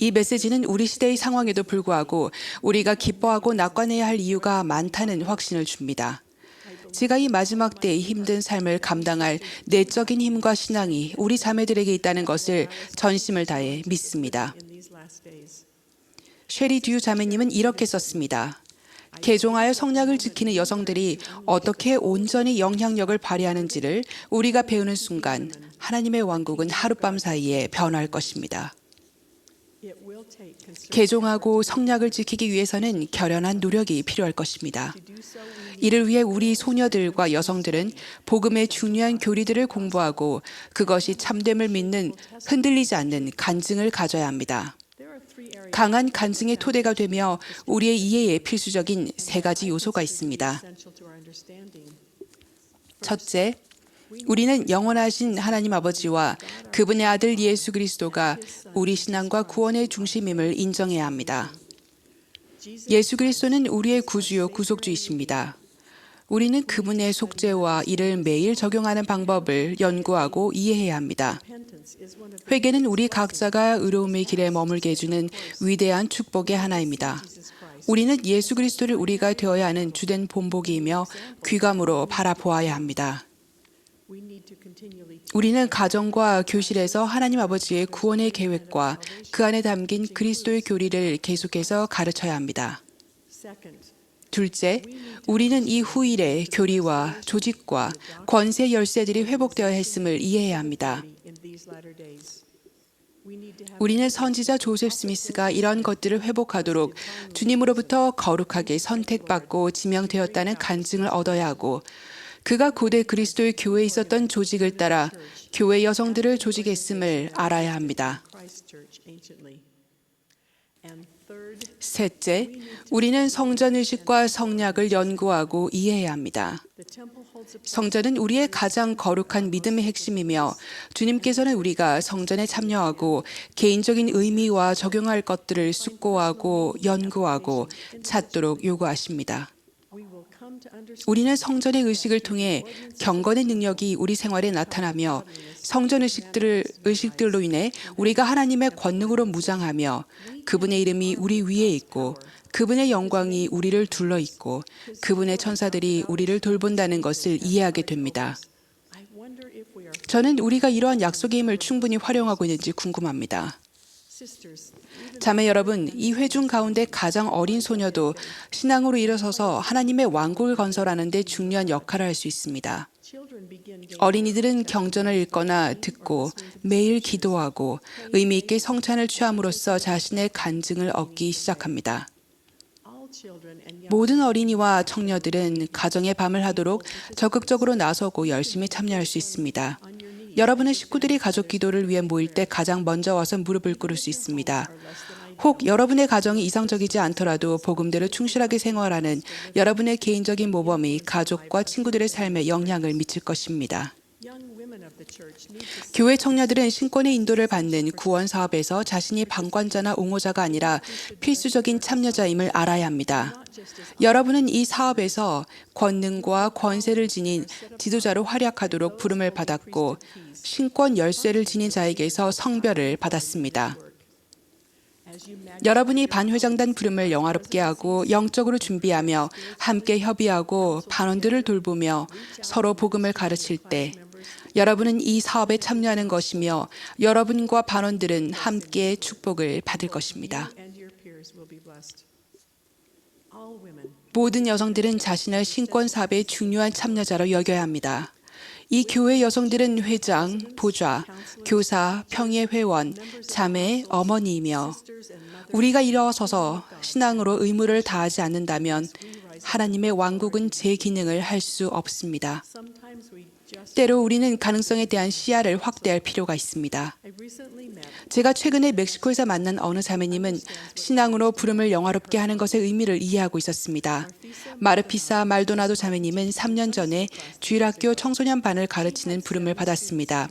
이 메시지는 우리 시대의 상황에도 불구하고 우리가 기뻐하고 낙관해야 할 이유가 많다는 확신을 줍니다. 제가 이 마지막 때의 힘든 삶을 감당할 내적인 힘과 신앙이 우리 자매들에게 있다는 것을 전심을 다해 믿습니다. 쉐리 듀 자매님은 이렇게 썼습니다. 개종하여 성약을 지키는 여성들이 어떻게 온전히 영향력을 발휘하는지를 우리가 배우는 순간 하나님의 왕국은 하룻밤 사이에 변화할 것입니다. 개종하고 성약을 지키기 위해서는 결연한 노력이 필요할 것입니다. 이를 위해 우리 소녀들과 여성들은 복음의 중요한 교리들을 공부하고 그것이 참됨을 믿는 흔들리지 않는 간증을 가져야 합니다. 강한 간증의 토대가 되며 우리의 이해에 필수적인 세 가지 요소가 있습니다. 첫째, 우리는 영원하신 하나님 아버지와 그분의 아들 예수 그리스도가 우리 신앙과 구원의 중심임을 인정해야 합니다. 예수 그리스도는 우리의 구주요 구속주이십니다. 우리는 그분의 속죄와 이를 매일 적용하는 방법을 연구하고 이해해야 합니다. 회개는 우리 각자가 의로움의 길에 머물게 해주는 위대한 축복의 하나입니다. 우리는 예수 그리스도를 우리가 되어야 하는 주된 본보기이며 귀감으로 바라보아야 합니다. 우리는 가정과 교실에서 하나님 아버지의 구원의 계획과 그 안에 담긴 그리스도의 교리를 계속해서 가르쳐야 합니다. 둘째, 우리는 이 후일에 교리와 조직과 권세 열쇠들이 회복되어야 했음을 이해해야 합니다. 우리는 선지자 조셉 스미스가 이런 것들을 회복하도록 주님으로부터 거룩하게 선택받고 지명되었다는 간증을 얻어야 하고, 그가 고대 그리스도의 교회에 있었던 조직을 따라 교회 여성들을 조직했음을 알아야 합니다. 셋째, 우리는 성전 의식과 성략을 연구하고 이해해야 합니다. 성전은 우리의 가장 거룩한 믿음의 핵심이며 주님께서는 우리가 성전에 참여하고 개인적인 의미와 적용할 것들을 숙고하고 연구하고 찾도록 요구하십니다. 우리는 성전의 의식을 통해 경건의 능력이 우리 생활에 나타나며 성전 의식들로 인해 우리가 하나님의 권능으로 무장하며 그분의 이름이 우리 위에 있고 그분의 영광이 우리를 둘러 있고 그분의 천사들이 우리를 돌본다는 것을 이해하게 됩니다. 저는 우리가 이러한 약속의 힘을 충분히 활용하고 있는지 궁금합니다. 자매 여러분, 이 회중 가운데 가장 어린 소녀도 신앙으로 일어서서 하나님의 왕국을 건설하는 데 중요한 역할을 할 수 있습니다. 어린이들은 경전을 읽거나 듣고 매일 기도하고 의미 있게 성찬을 취함으로써 자신의 간증을 얻기 시작합니다. 모든 어린이와 청녀들은 가정의 밤을 하도록 적극적으로 나서고 열심히 참여할 수 있습니다. 여러분의 식구들이 가족 기도를 위해 모일 때 가장 먼저 와서 무릎을 꿇을 수 있습니다. 혹 여러분의 가정이 이상적이지 않더라도 복음대로 충실하게 생활하는 여러분의 개인적인 모범이 가족과 친구들의 삶에 영향을 미칠 것입니다. 교회 청년들은 신권의 인도를 받는 구원 사업에서 자신이 방관자나 옹호자가 아니라 필수적인 참여자임을 알아야 합니다. 여러분은 이 사업에서 권능과 권세를 지닌 지도자로 활약하도록 부름을 받았고 신권 열쇠를 지닌 자에게서 성별을 받았습니다. 여러분이 반회장단 부름을 영화롭게 하고 영적으로 준비하며 함께 협의하고 반원들을 돌보며 서로 복음을 가르칠 때 여러분은 이 사업에 참여하는 것이며 여러분과 반원들은 함께 축복을 받을 것입니다. 모든 여성들은 자신을 신권 사업의 중요한 참여자로 여겨야 합니다. 이 교회 여성들은 회장, 보좌, 교사, 평의 회원, 자매, 어머니이며 우리가 일어서서 신앙으로 의무를 다하지 않는다면 하나님의 왕국은 제 기능을 할 수 없습니다. 때로 우리는 가능성에 대한 시야를 확대할 필요가 있습니다. 제가 최근에 멕시코에서 만난 어느 자매님은 신앙으로 부름을 영화롭게 하는 것의 의미를 이해하고 있었습니다. 마르피사 말도나도 자매님은 3년 전에 주일학교 청소년 반을 가르치는 부름을 받았습니다.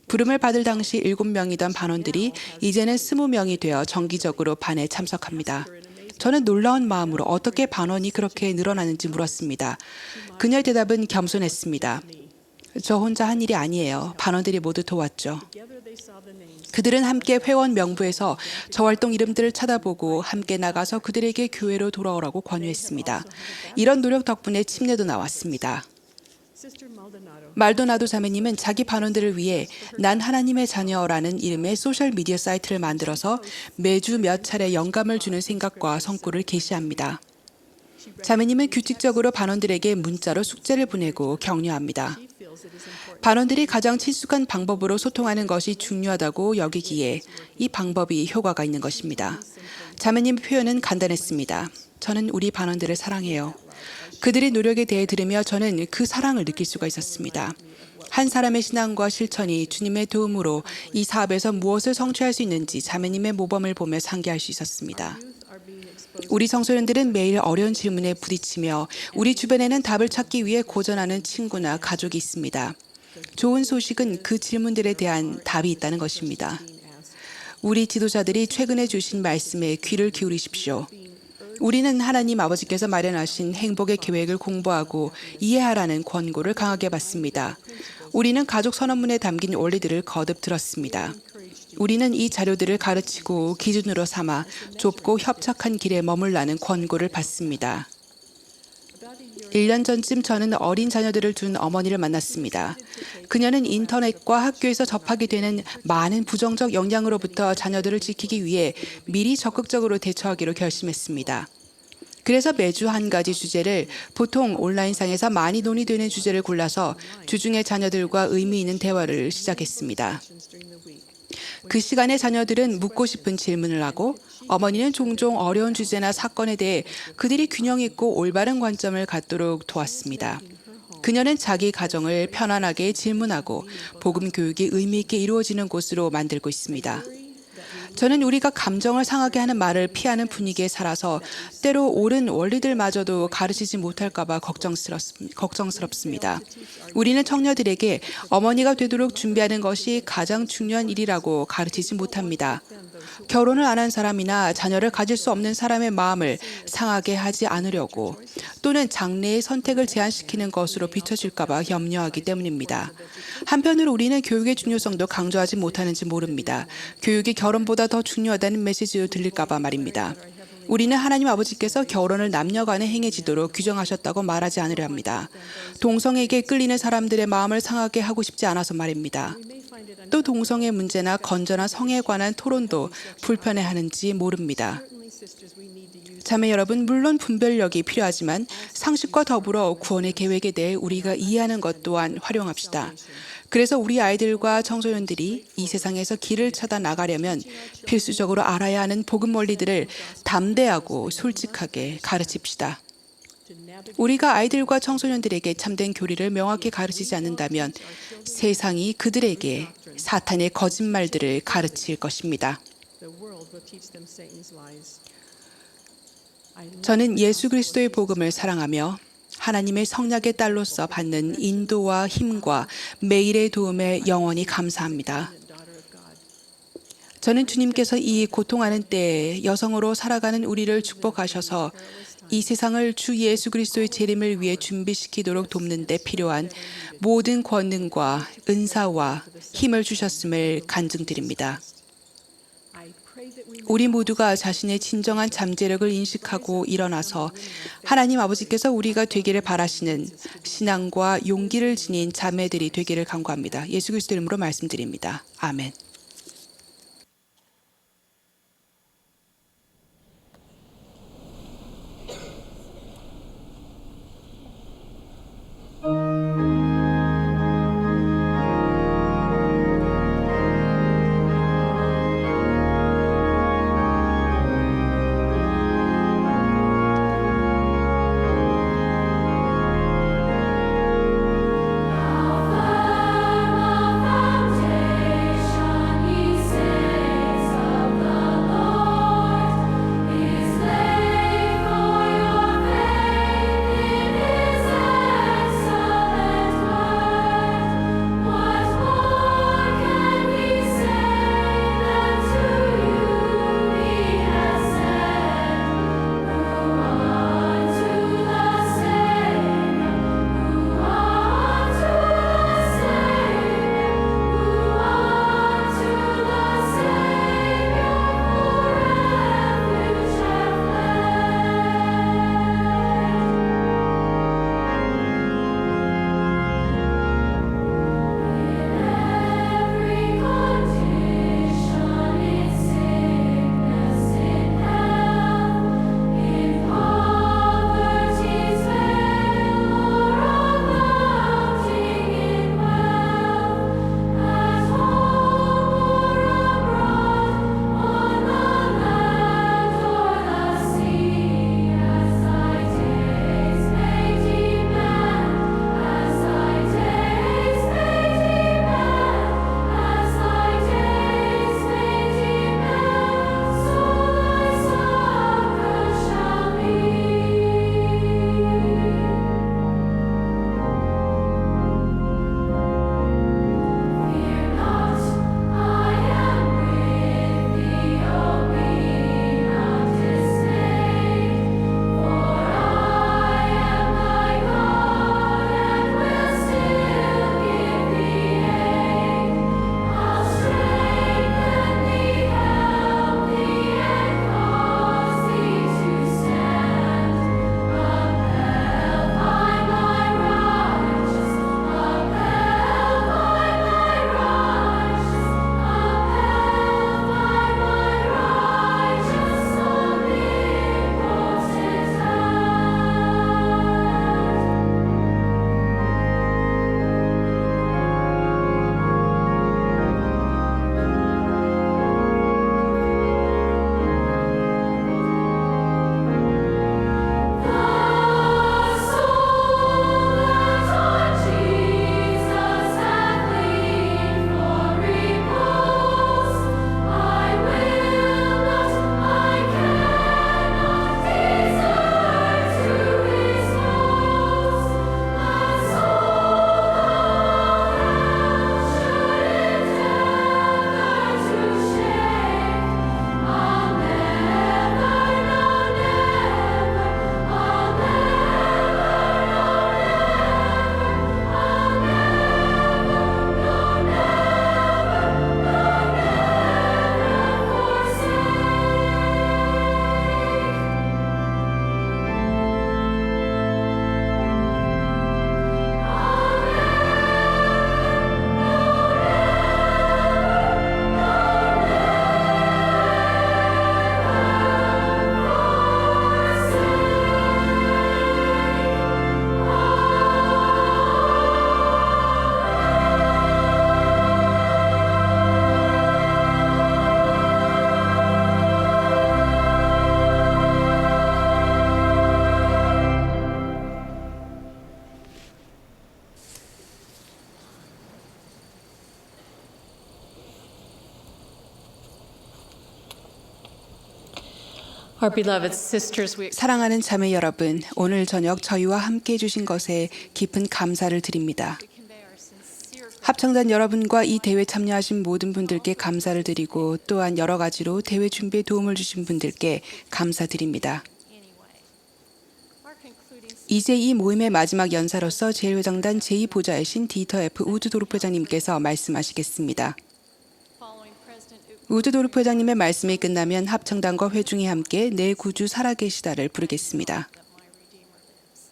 부름을 받을 당시 7명이던 반원들이 이제는 20명이 되어 정기적으로 반에 참석합니다. 저는 놀라운 마음으로 어떻게 반원이 그렇게 늘어나는지 물었습니다. 그녀의 대답은 겸손했습니다. 저 혼자 한 일이 아니에요. 반원들이 모두 도왔죠. 그들은 함께 회원 명부에서 저 활동 이름들을 찾아보고 함께 나가서 그들에게 교회로 돌아오라고 권유했습니다. 이런 노력 덕분에 침례도 나왔습니다. 말도나도 자매님은 자기 반원들을 위해 난 하나님의 자녀라는 이름의 소셜미디어 사이트를 만들어서 매주 몇 차례 영감을 주는 생각과 성과를 게시합니다. 자매님은 규칙적으로 반원들에게 문자로 숙제를 보내고 격려합니다. 반원들이 가장 친숙한 방법으로 소통하는 것이 중요하다고 여기기에 이 방법이 효과가 있는 것입니다. 자매님 표현은 간단했습니다. 저는 우리 반원들을 사랑해요. 그들의 노력에 대해 들으며 저는 그 사랑을 느낄 수가 있었습니다. 한 사람의 신앙과 실천이 주님의 도움으로 이 사업에서 무엇을 성취할 수 있는지 자매님의 모범을 보며 상기할 수 있었습니다. 우리 청소년들은 매일 어려운 질문에 부딪히며 우리 주변에는 답을 찾기 위해 고전하는 친구나 가족이 있습니다. 좋은 소식은 그 질문들에 대한 답이 있다는 것입니다. 우리 지도자들이 최근에 주신 말씀에 귀를 기울이십시오. 우리는 하나님 아버지께서 마련하신 행복의 계획을 공부하고 이해하라는 권고를 강하게 받습니다. 우리는 가족 선언문에 담긴 원리들을 거듭 들었습니다. 우리는 이 자료들을 가르치고 기준으로 삼아 좁고 협착한 길에 머물라는 권고를 받습니다. 1년 전쯤 저는 어린 자녀들을 둔 어머니를 만났습니다. 그녀는 인터넷과 학교에서 접하게 되는 많은 부정적 영향으로부터 자녀들을 지키기 위해 미리 적극적으로 대처하기로 결심했습니다. 그래서 매주 한 가지 주제를 보통 온라인상에서 많이 논의되는 주제를 골라서 주중에 자녀들과 의미 있는 대화를 시작했습니다. 그 시간에 자녀들은 묻고 싶은 질문을 하고 어머니는 종종 어려운 주제나 사건에 대해 그들이 균형 있고 올바른 관점을 갖도록 도왔습니다. 그녀는 자기 가정을 편안하게 질문하고 복음 교육이 의미 있게 이루어지는 곳으로 만들고 있습니다. 저는 우리가 감정을 상하게 하는 말을 피하는 분위기에 살아서 때로 옳은 원리들마저도 가르치지 못할까 봐 걱정스럽습니다. 우리는 청년들에게 어머니가 되도록 준비하는 것이 가장 중요한 일이라고 가르치지 못합니다. 결혼을 안 한 사람이나 자녀를 가질 수 없는 사람의 마음을 상하게 하지 않으려고 또는 장래의 선택을 제한시키는 것으로 비춰질까 봐 염려하기 때문입니다. 한편으로 우리는 교육의 중요성도 강조하지 못하는지 모릅니다. 교육이 결혼보다 더 중요하다는 메시지로 들릴까 봐 말입니다. 우리는 하나님 아버지께서 결혼을 남녀 간에 행해지도록 규정하셨다고 말하지 않으려 합니다. 동성에게 끌리는 사람들의 마음을 상하게 하고 싶지 않아서 말입니다. 또 동성의 문제나 건전한 성에 관한 토론도 불편해하는지 모릅니다. 자매 여러분, 물론 분별력이 필요하지만 상식과 더불어 구원의 계획에 대해 우리가 이해하는 것 또한 활용합시다. 그래서 우리 아이들과 청소년들이 이 세상에서 길을 찾아 나가려면 필수적으로 알아야 하는 복음 원리들을 담대하고 솔직하게 가르칩시다. 우리가 아이들과 청소년들에게 참된 교리를 명확히 가르치지 않는다면 세상이 그들에게 사탄의 거짓말들을 가르칠 것입니다. 저는 예수 그리스도의 복음을 사랑하며 하나님의 성약의 딸로서 받는 인도와 힘과 매일의 도움에 영원히 감사합니다. 저는 주님께서 이 고통하는 때에 여성으로 살아가는 우리를 축복하셔서 이 세상을 주 예수 그리스도의 재림을 위해 준비시키도록 돕는 데 필요한 모든 권능과 은사와 힘을 주셨음을 간증드립니다. 우리 모두가 자신의 진정한 잠재력을 인식하고 일어나서 하나님 아버지께서 우리가 되기를 바라시는 신앙과 용기를 지닌 자매들이 되기를 간구합니다. 예수 그리스도 이름으로 말씀드립니다. 아멘. Foundation Our beloved sisters, we 사랑하는 자매 여러분, 오늘 저녁 저희와 함께 해주신 것에 깊은 감사를 드립니다. convey our sincere 합창단 여러분과 이 대회 참여하신 모든 분들께 감사를 드리고 또한 여러 가지로 대회 준비에 도움을 주신 분들께 감사드립니다. anyway. Our concluding 이제 이 모임의 마지막 연사로서 제1회장단 제2보좌이신 디터 F 우드도르프 회장님께서 말씀하시겠습니다. following President 우드도르프 회장님의 말씀이 끝나면 합창단과 회중이 함께 내 구주 살아계시다를 부르겠습니다. that my Redeemer lives.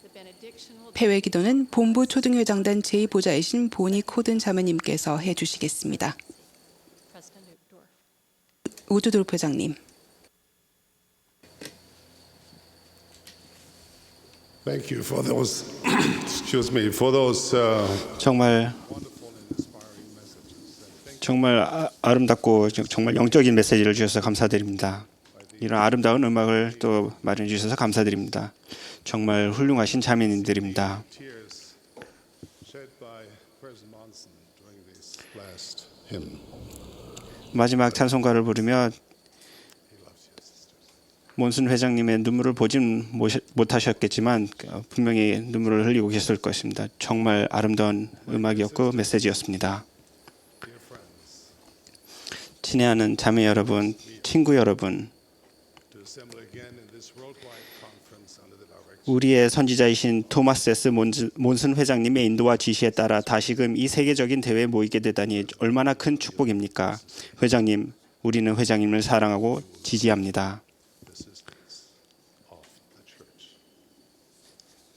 The benediction will 폐회 기도는 본부 초등회장단 제2보좌이신 보니 코든 자매님께서 해주시겠습니다. President Uchtdorf. 우드도르프 회장님. Thank you for those, excuse me, for those 정말 아름답고 정말 영적인 메시지를 주셔서 감사드립니다. 이런 아름다운 음악을 또 마련해 주셔서 감사드립니다. 정말 훌륭하신 자매님들입니다. tears shed by President Monson during this last hymn. 마지막 찬송가를 부르며 몬슨 회장님의 눈물을 보진 못하셨겠지만 분명히 눈물을 흘리고 계실 것입니다. 정말 아름다운 음악이었고 메시지였습니다. 친애하는 자매 여러분, 친구 여러분, To assemble again in this worldwide conference under the direction 우리의 선지자이신 토마스 S. 몬슨 회장님의 인도와 지시에 따라 다시금 이 세계적인 대회에 모이게 되다니 얼마나 큰 축복입니까? 회장님, 우리는 회장님을 사랑하고 지지합니다.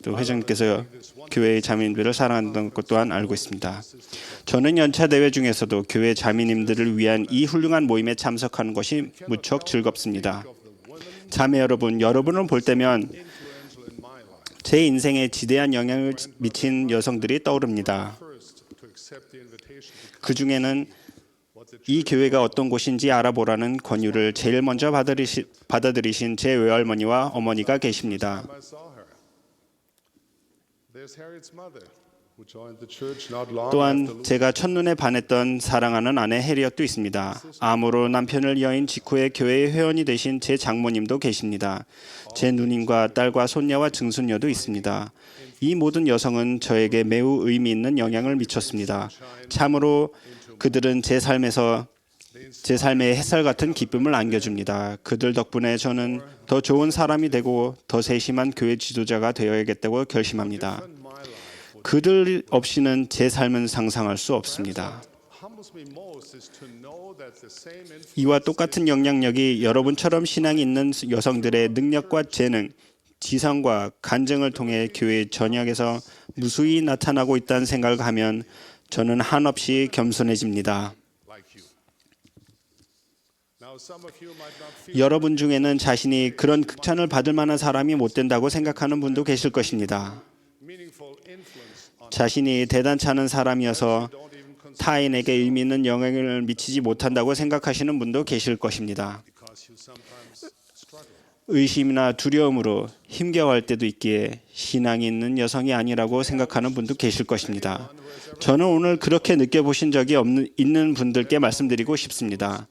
또 회장님께서 교회의 자매님들을 사랑한다는 것 또한 알고 있습니다. 저는 연차 대회 중에서도 교회 자매님들을 위한 이 훌륭한 모임에 참석하는 것이 무척 즐겁습니다. 자매 여러분, 여러분을 볼 때면 제 인생에 지대한 영향을 미친 여성들이 떠오릅니다. 그 중에는 이 교회가 어떤 곳인지 알아보라는 권유를 제일 먼저 받아들이신 제 외할머니와 어머니가 계십니다. I saw her. There's Harriet's mother, who joined the church not long after 또한 Luther. 제가 첫눈에 반했던 사랑하는 아내 해리엇도 있습니다. 암으로 남편을 여인 직후에 교회의 회원이 되신 제 장모님도 계십니다. 제 누님과 딸과 손녀와 증손녀도 있습니다. 이 모든 여성은 저에게 매우 의미 있는 영향을 미쳤습니다. 참으로 그들은 제 삶에 햇살 같은 기쁨을 안겨줍니다. 그들 덕분에 저는 더 좋은 사람이 되고 더 세심한 교회 지도자가 되어야겠다고 결심합니다. 그들 없이는 제 삶은 상상할 수 없습니다. Humbles me most is to know that the same influence 이와 똑같은 영향력이 여러분처럼 신앙이 있는 여성들의 능력과 재능, 지성과 간증을 통해 교회 전역에서 무수히 나타나고 있다는 생각을 하면 저는 한없이 겸손해집니다. like you. Now, some of you might not feel 여러분 중에는 자신이 그런 극찬을 받을 만한 사람이 못 된다고 생각하는 분도 계실 것입니다. meaningful influence on 자신이 대단치 않은 사람이어서 don't even consider 타인에게 의미 있는 영향을 미치지 못한다고 생각하시는 분도 계실 것입니다. because you sometimes struggle. 의심이나 두려움으로 힘겨워할 때도 있기에 신앙이 있는 여성이 아니라고 생각하는 분도 계실 것입니다. 저는 오늘 그렇게 느껴보신 적이 있는 분들께 말씀드리고 싶습니다.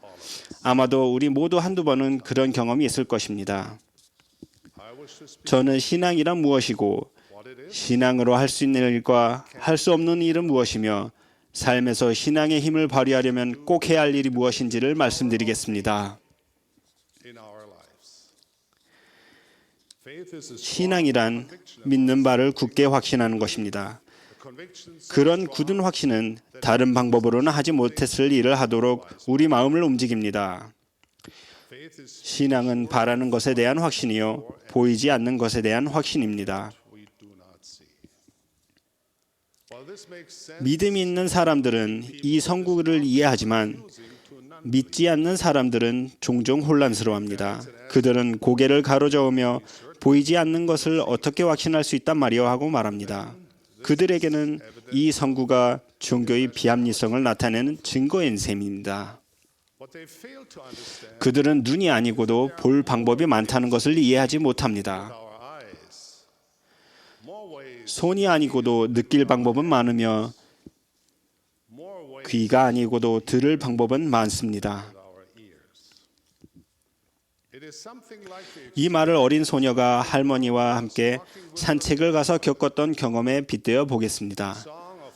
아마도 우리 모두 한두 번은 그런 경험이 있을 것입니다. I wish to speak 저는 신앙이란 무엇이고 신앙으로 할 수 있는 일과 할 수 없는 일은 무엇이며 삶에서 신앙의 힘을 발휘하려면 꼭 해야 할 일이 무엇인지를 말씀드리겠습니다. in our lives. Faith is a strong 신앙이란 믿는 바를 굳게 확신하는 것입니다. conviction 그런 굳은 확신은 다른 방법으로는 하지 못했을 일을 하도록 우리 마음을 움직입니다. faith is 신앙은 바라는 것에 대한 확신이요 보이지 않는 것에 대한 확신입니다. we do not see. While this makes sense, 믿음이 있는 사람들은 이 성구를 이해하지만 믿지 않는 사람들은 종종 혼란스러워합니다. 그들은 고개를 가로저으며 보이지 않는 것을 어떻게 확신할 수 있단 말이오 하고 말합니다. 그들에게는 이 성구가 종교의 비합리성을 나타내는 증거인 셈입니다. what they fail to understand 그들은 눈이 아니고도 볼 방법이 많다는 것을 이해하지 못합니다. our eyes. More ways, 손이 아니고도 느낄 방법은 많으며 more ways 귀가 아니고도 들을 방법은 많습니다. with our ears. It It is something like the 이 말을 어린 소녀가 할머니와 함께 산책을 가서 겪었던 경험에 빗대어 보겠습니다.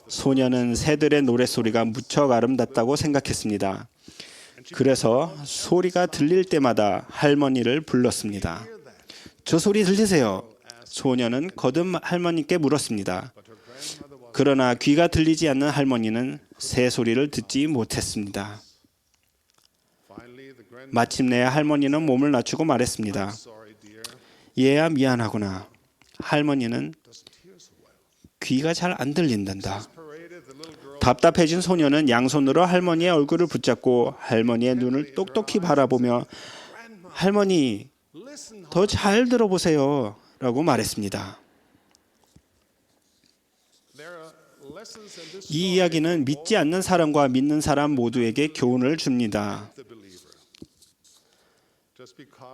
소녀는 새들의 노랫소리가 무척 아름답다고 생각했습니다. 그래서 소리가 들릴 때마다 할머니를 불렀습니다. 저 소리 들리세요? 소녀는 거듭 할머니께 물었습니다. 그러나 귀가 들리지 않는 할머니는 새 소리를 듣지 못했습니다. 마침내 할머니는 몸을 낮추고 말했습니다. 얘야 미안하구나. 할머니는 귀가 잘 안 들린단다. 답답해진 소녀는 양손으로 할머니의 얼굴을 붙잡고 할머니의 눈을 똑똑히 바라보며 할머니, 더 잘 들어보세요 라고 말했습니다. 이 이야기는 믿지 않는 사람과 믿는 사람 모두에게 교훈을 줍니다.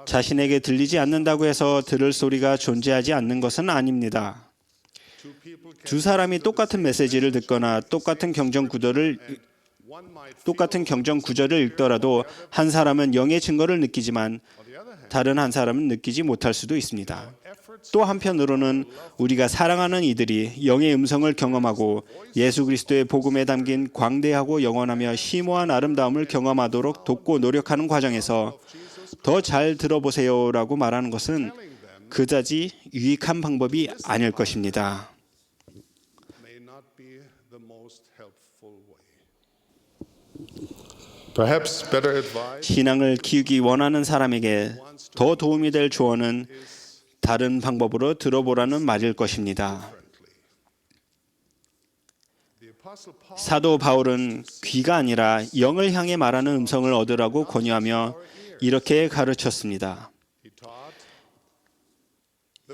자신에게 들리지 않는다고 해서 들을 소리가 존재하지 않는 것은 아닙니다. 두 사람이 똑같은 메시지를 듣거나 똑같은 경전 구절을 읽더라도 한 사람은 영의 증거를 느끼지만 다른 한 사람은 느끼지 못할 수도 있습니다. 또 한편으로는 우리가 사랑하는 이들이 영의 음성을 경험하고 예수 그리스도의 복음에 담긴 광대하고 영원하며 심오한 아름다움을 경험하도록 돕고 노력하는 과정에서 더 잘 들어보세요라고 말하는 것은 그다지 유익한 방법이 아닐 것입니다. 신앙을 키우기 원하는 사람에게 더 도움이 될 조언은 다른 방법으로 들어보라는 말일 것입니다. 사도 바울은 귀가 아니라 영을 향해 말하는 음성을 얻으라고 권유하며 이렇게 가르쳤습니다.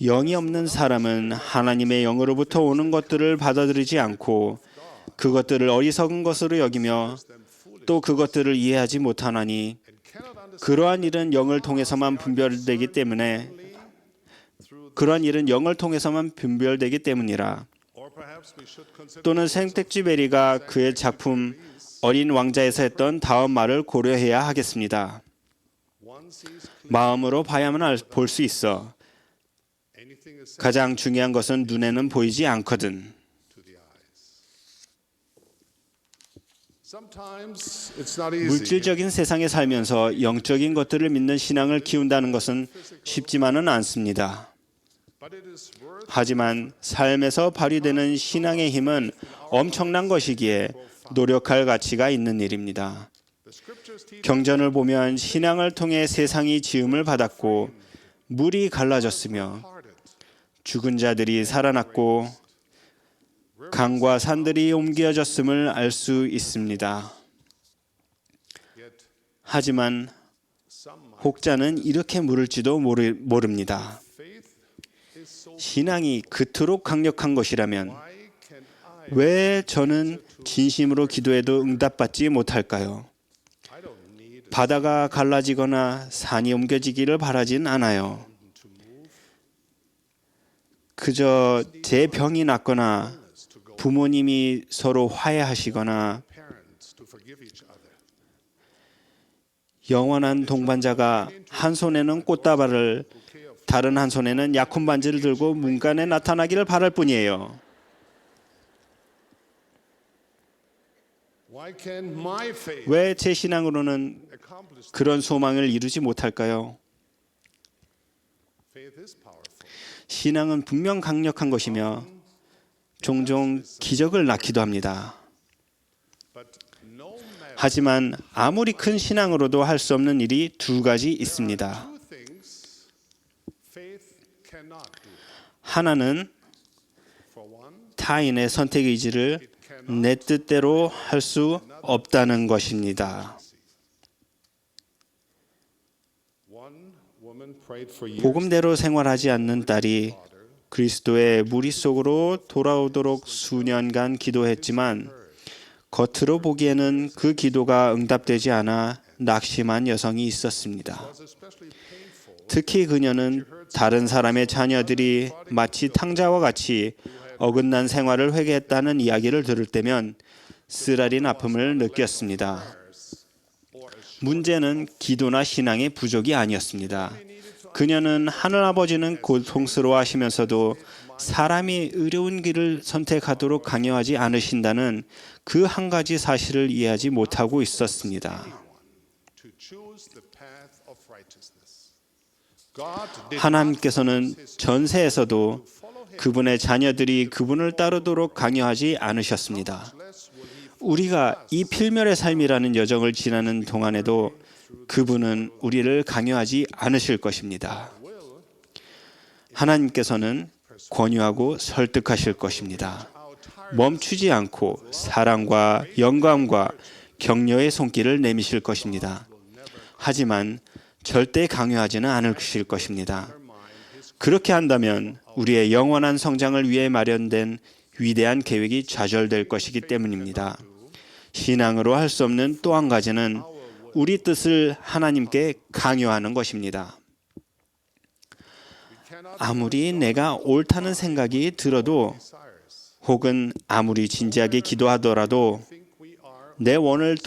영이 없는 사람은 하나님의 영으로부터 오는 것들을 받아들이지 않고 그것들을 어리석은 것으로 여기며 또 그것들을 이해하지 못하나니 그러한 일은 영을 통해서만 분별되기 때문이라. 또는 생텍쥐베리가 그의 작품 어린 왕자에서 했던 다음 말을 고려해야 하겠습니다. 마음으로 봐야만 볼 수 있어. 가장 중요한 것은 눈에는 보이지 않거든. 물질적인 세상에 살면서 영적인 것들을 믿는 신앙을 키운다는 것은 쉽지만은 않습니다. 하지만 삶에서 발휘되는 신앙의 힘은 엄청난 것이기에 노력할 가치가 있는 일입니다. 경전을 보면 신앙을 통해 세상이 지음을 받았고 물이 갈라졌으며 죽은 자들이 살아났고 강과 산들이 옮겨졌음을 알 수 있습니다. 하지만 혹자는 이렇게 물을지도 모릅니다. 신앙이 그토록 강력한 것이라면 왜 저는 진심으로 기도해도 응답받지 못할까요? 바다가 갈라지거나 산이 옮겨지기를 바라진 않아요. 그저 제 병이 낫거나 부모님이 서로 화해하시거나 영원한 동반자가 한 손에는 꽃다발을 다른 한 손에는 약혼 반지를 들고 문간에 나타나기를 바랄 뿐이에요. 왜 제 신앙으로는 그런 소망을 이루지 못할까요? 신앙은 분명 강력한 것이며 종종 기적을 낳기도 합니다. 하지만 아무리 큰 신앙으로도 할 수 없는 일이 두 가지 있습니다. 하나는 타인의 선택 의지를 내 뜻대로 할 수 없다는 것입니다. 복음대로 생활하지 않는 딸이 그리스도의 무리 속으로 돌아오도록 수년간 기도했지만 겉으로 보기에는 그 기도가 응답되지 않아 낙심한 여성이 있었습니다. 특히 그녀는 다른 사람의 자녀들이 마치 탕자와 같이 어긋난 생활을 회개했다는 이야기를 들을 때면 쓰라린 아픔을 느꼈습니다. 문제는 기도나 신앙의 부족이 아니었습니다. 그녀는 하늘아버지는 고통스러워하시면서도 사람이 의로운 길을 선택하도록 강요하지 않으신다는 그 한 가지 사실을 이해하지 못하고 있었습니다. 하나님께서는 전세에서도 그분의 자녀들이 그분을 따르도록 강요하지 않으셨습니다. 우리가 이 필멸의 삶이라는 여정을 지나는 동안에도 그분은 우리를 강요하지 않으실 것입니다. 하나님께서는 권유하고 설득하실 것입니다. 멈추지 않고 사랑과 영감과 격려의 손길을 내미실 것입니다. 하지만 절대 강요하지는 않으실 것입니다. 그렇게 한다면 우리의 영원한 성장을 위해 마련된 위대한 계획이 좌절될 것이기 때문입니다. 신앙으로 할 수 없는 또 한 가지는 우리 뜻을 하나님께 강요하는 것입니다. 아무리 내가 옳다는 생각이 들어도 혹은 아무리 진지하게 기도하더라도 내 원을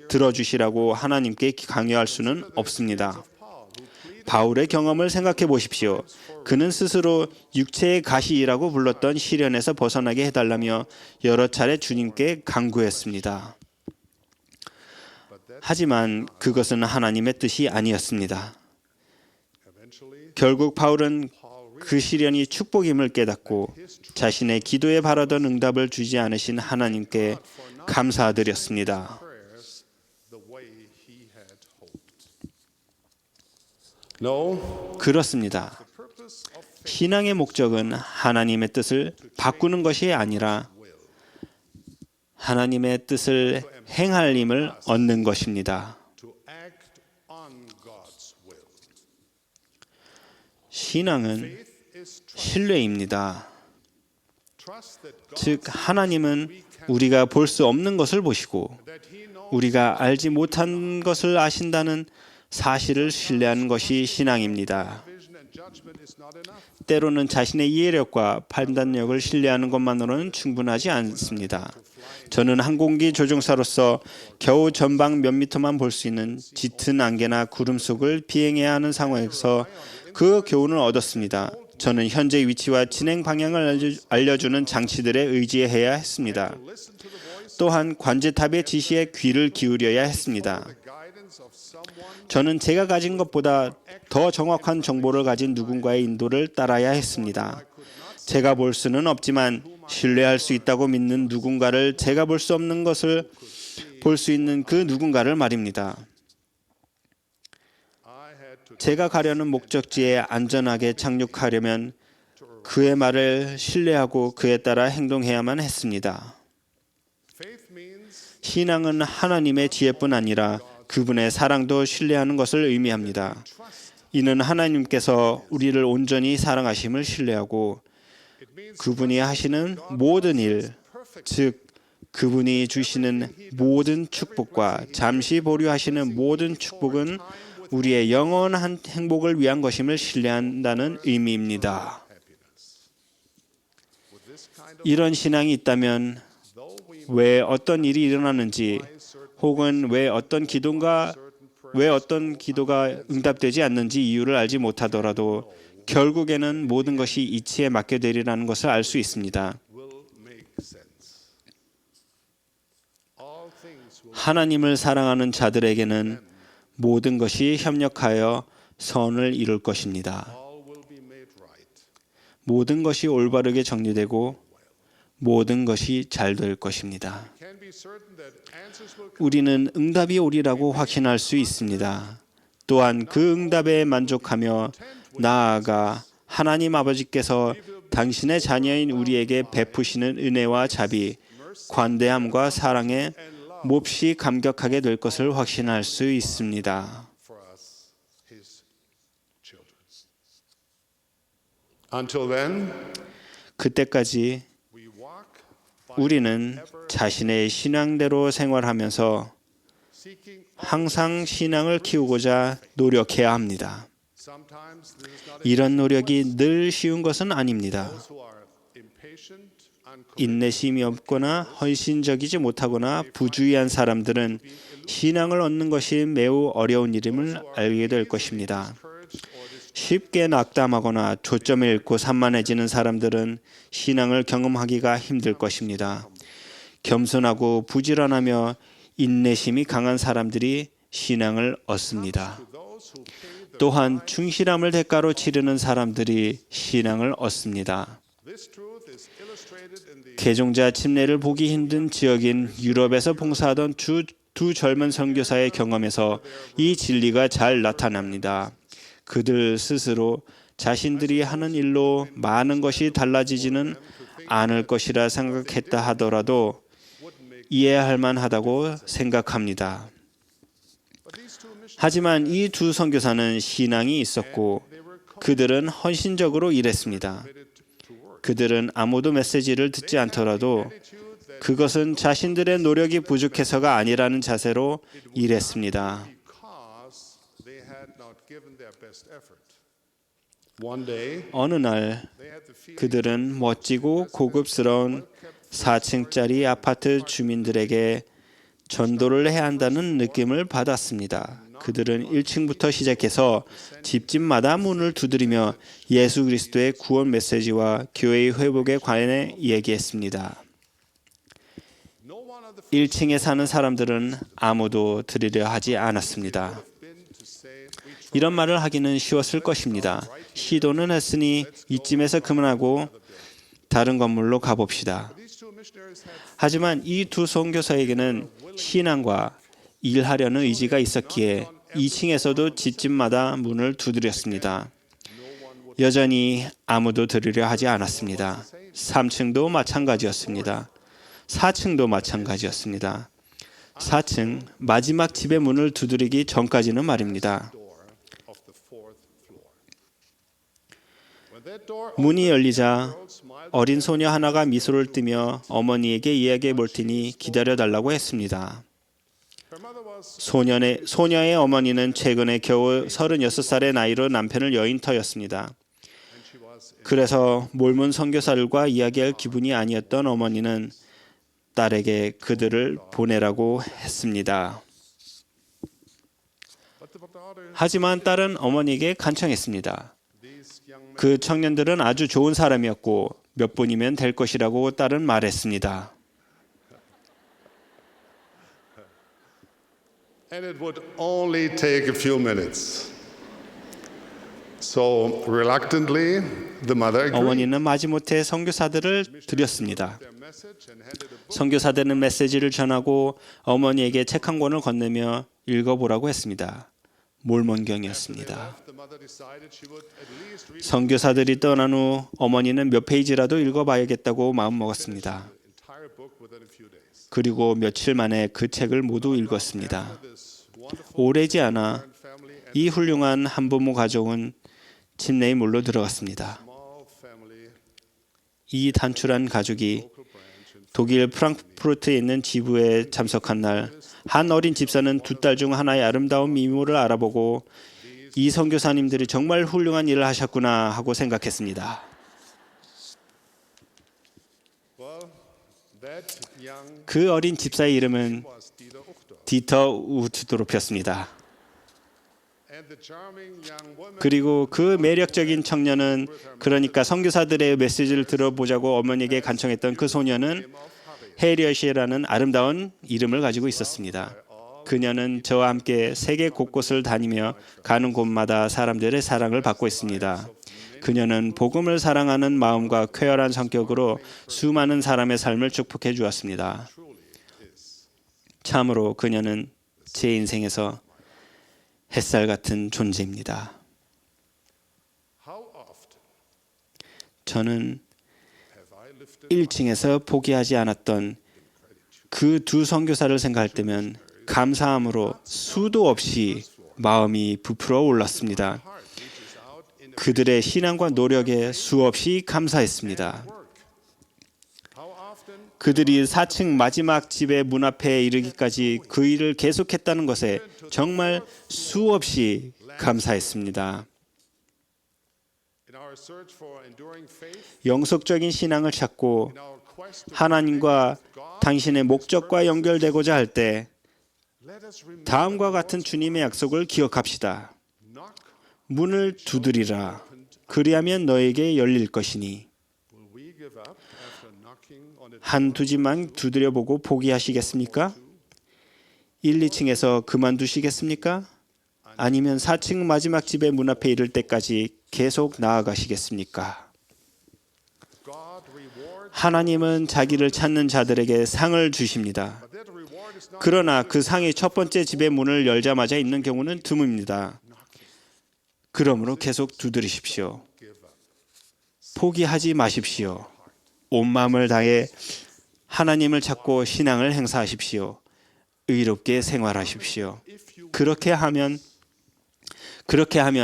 들어주시라고 하나님께 강요할 수는 없습니다. 바울의 경험을 생각해 보십시오. 그는 스스로 육체의 가시라고 불렀던 시련에서 벗어나게 해달라며 여러 차례 주님께 간구했습니다. 하지만 그것은 하나님의 뜻이 아니었습니다. 결국 바울은 그 시련이 축복임을 깨닫고 자신의 기도에 바라던 응답을 주지 않으신 하나님께 감사드렸습니다. 그렇습니다. 신앙의 목적은 하나님의 뜻을 바꾸는 것이 아니라 하나님의 뜻을 행할 힘을 얻는 것입니다. 신앙은 신뢰입니다. 즉 하나님은 우리가 볼 수 없는 것을 보시고 우리가 알지 못한 것을 아신다는 사실을 신뢰하는 것이 신앙입니다. 때로는 자신의 이해력과 판단력을 신뢰하는 것만으로는 충분하지 않습니다. 저는 항공기 조종사로서 겨우 전방 몇 미터만 볼 수 있는 짙은 안개나 구름 속을 비행해야 하는 상황에서 그 교훈을 얻었습니다. 저는 현재 위치와 진행 방향을 알려주는 장치들에 의지해야 했습니다. 또한 관제탑의 지시에 귀를 기울여야 했습니다. 저는 제가 가진 것보다 더 정확한 정보를 가진 누군가의 인도를 따라야 했습니다. 제가 볼 수는 없지만 신뢰할 수 있다고 믿는 누군가를 제가 볼 수 없는 것을 볼 수 있는 그 누군가를 말입니다. 제가 가려는 목적지에 안전하게 착륙하려면 그의 말을 신뢰하고 그에 따라 행동해야만 했습니다. 신앙은 하나님의 지혜뿐 아니라 그분의 사랑도 신뢰하는 것을 의미합니다. 이는 하나님께서 우리를 온전히 사랑하심을 신뢰하고 그분이 하시는 모든 일, 즉 그분이 주시는 모든 축복과 잠시 보류하시는 모든 축복은 우리의 영원한 행복을 위한 것임을 신뢰한다는 의미입니다. 이런 신앙이 있다면 왜 어떤 일이 일어나는지 혹은 왜 어떤 기도가 응답되지 않는지 이유를 알지 못하더라도 결국에는 모든 것이 이치에 맡게 되리라는 것을 알 수 있습니다. 하나님을 사랑하는 자들에게는 모든 것이 협력하여 선을 이룰 것입니다. 모든 것이 올바르게 정리되고 모든 것이 잘 될 것입니다. 우리는 응답이 오리라고 확신할 수 있습니다. 또한 그 응답에 만족하며 나아가 하나님 아버지께서 당신의 자녀인 우리에게 베푸시는 은혜와 자비, 관대함과 사랑에 몹시 감격하게 될 것을 확신할 수 있습니다. 그때까지 우리는 자신의 신앙대로 생활하면서 항상 신앙을 키우고자 노력해야 합니다. 이런 노력이 늘 쉬운 것은 아닙니다. 인내심이 없거나 헌신적이지 못하거나 부주의한 사람들은 신앙을 얻는 것이 매우 어려운 일임을 알게 될 것입니다. 쉽게 낙담하거나 초점을 잃고 산만해지는 사람들은 신앙을 경험하기가 힘들 것입니다. 겸손하고 부지런하며 인내심이 강한 사람들이 신앙을 얻습니다. 또한 충실함을 대가로 치르는 사람들이 신앙을 얻습니다. 개종자 침례를 보기 힘든 지역인 유럽에서 봉사하던 두 젊은 선교사의 경험에서 이 진리가 잘 나타납니다. 그들 스스로 자신들이 하는 일로 많은 것이 달라지지는 않을 것이라 생각했다 하더라도 이해할 만하다고 생각합니다. 하지만 이 두 선교사는 신앙이 있었고 그들은 헌신적으로 일했습니다. 그들은 아무도 메시지를 듣지 않더라도 그것은 자신들의 노력이 부족해서가 아니라는 자세로 일했습니다. 어느 날 그들은 멋지고 고급스러운 4층짜리 아파트 주민들에게 전도를 해야 한다는 느낌을 받았습니다. 그들은 1층부터 시작해서 집집마다 문을 두드리며 예수 그리스도의 구원 메시지와 교회의 회복에 관해 얘기했습니다. 1층에 사는 사람들은 아무도 들으려 하지 않았습니다. 이런 말을 하기는 쉬웠을 것입니다. 시도는 했으니 이쯤에서 그만하고 다른 건물로 가봅시다. 하지만 이 두 선교사에게는 신앙과 일하려는 의지가 있었기에 2층에서도 집집마다 문을 두드렸습니다. 여전히 아무도 들으려 하지 않았습니다. 3층도 마찬가지였습니다. 4층도 마찬가지였습니다. 4층 마지막 집의 문을 두드리기 전까지는 말입니다. 문이 열리자 어린 소녀 하나가 미소를 띠며 어머니에게 이야기해 볼 테니 기다려달라고 했습니다. 소녀의 어머니는 최근에 겨우 36살의 나이로 남편을 여인 터였습니다. 그래서 몰몬 선교사들과 이야기할 기분이 아니었던 어머니는 딸에게 그들을 보내라고 했습니다. 하지만 딸은 어머니에게 간청했습니다. 그 청년들은 아주 좋은 사람이었고 몇 분이면 될 것이라고 딸은 말했습니다. And it would only take a few minutes. So reluctantly, the mother agreed. 어머니는 마지못해 선교사들을 드렸습니다. 선교사들은 메시지를 전하고 어머니에게 책 한 권을 건네며 읽어보라고 했습니다. 몰몬경이었습니다. 선교사들이 떠난 후 어머니는 몇 페이지라도 읽어봐야겠다고 마음먹었습니다. 그리고 며칠 만에 그 책을 모두 읽었습니다. 오래지 않아 이 훌륭한 한부모 가족은 침례에 물로 들어갔습니다. 이 단출한 가족이 독일 프랑크푸르트에 있는 지부에 참석한 날, 한 어린 집사는 두 딸 중 하나의 아름다운 미모를 알아보고 이 선교사님들이 정말 훌륭한 일을 하셨구나 하고 생각했습니다. 그 어린 집사의 이름은 디터 우트도르프였습니다. 그리고 그 매력적인 청년은, 그러니까 선교사들의 메시지를 들어보자고 어머니에게 간청했던 그 소녀는 해리엇이라는 아름다운 이름을 가지고 있었습니다. 그녀는 저와 함께 세계 곳곳을 다니며 가는 곳마다 사람들의 사랑을 받고 있습니다. 그녀는 복음을 사랑하는 마음과 쾌활한 성격으로 수많은 사람의 삶을 축복해 주었습니다. 참으로 그녀는 제 인생에서 햇살 같은 존재입니다. 저는 1층에서 포기하지 않았던 그 두 선교사를 생각할 때면 감사함으로 수도 없이 마음이 부풀어 올랐습니다. 그들의 신앙과 노력에 수없이 감사했습니다. 그들이 4층 마지막 집의 문 앞에 이르기까지 그 일을 계속했다는 것에 정말 수없이 감사했습니다. our search for enduring faith, 영속적인 신앙을 찾고 in our quest to 하나님과 당신의 목적과 연결되고자 할 때 let us remember 다음과 같은 주님의 약속을 기억합시다. knock, 문을 두드리라. 그리하면 너에게 열릴 것이니. will we give up after knocking on it? 한두 집만 두드려보고 포기하시겠습니까? 1, 2층에서 그만두시겠습니까? 아니면 4층 마지막 집의 문 앞에 이를 때까지 계속 나아가시겠습니까? God rewards, 하나님은 자기를 찾는 자들에게 상을 주십니다. but that reward is not 그러나 그 상이 첫 번째 집의 문을 열자마자 있는 경우는 드뭅니다. 그러므로 계속 두드리십시오. 포기하지 마십시오. 온 마음을 다해 하나님을 찾고 신앙을 행사하십시오. 의롭게 생활하십시오. 그렇게 하며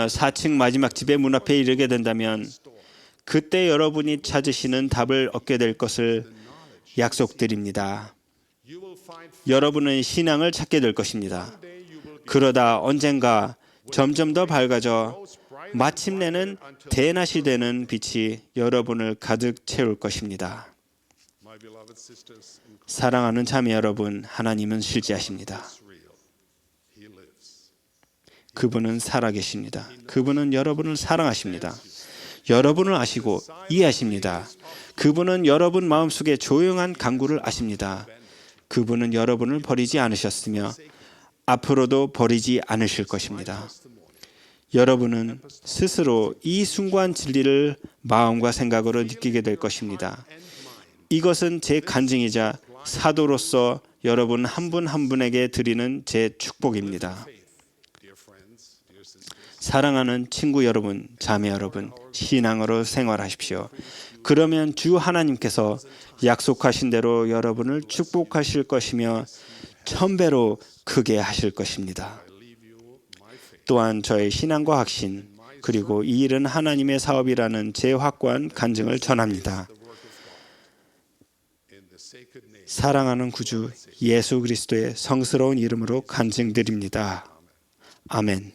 4층 마지막 집의 문 앞에 이르게 된다면 그때 여러분이 찾으시는 답을 얻게 될 것을 약속드립니다. you will find 여러분은 신앙을 찾게 될 것입니다. 그러다 언젠가 점점 더 밝아져 마침내는 대낮이 되는 빛이 여러분을 가득 채울 것입니다. my beloved sisters in 사랑하는 자매 여러분, 하나님은 실제하십니다. Israel. He lives. 그분은 살아계십니다. 그분은 여러분을 사랑하십니다. 여러분을 아시고 이해하십니다. 그분은 여러분 마음속에 조용한 간구를 아십니다. 그분은 여러분을 버리지 않으셨으며 앞으로도 버리지 않으실 것입니다. 여러분은 스스로 이 숭고한 진리를 마음과 생각으로 느끼게 될 것입니다. 이것은 제 간증이자 사도로서 여러분 한 분 한 분에게 드리는 제 축복입니다. Dear friends, dear sisters, 사랑하는 친구 여러분, 자매 여러분, 신앙으로 생활하십시오. 그러면 주 하나님께서 약속하신 대로 여러분을 축복하실 것이며 1000배로 크게 하실 것입니다. 또한 저의 신앙과 확신, 그리고 이 일은 하나님의 사업이라는 제 확고한 간증을 전합니다. in the sacred name 사랑하는 구주 예수 그리스도의 성스러운 이름으로 간증드립니다. 아멘.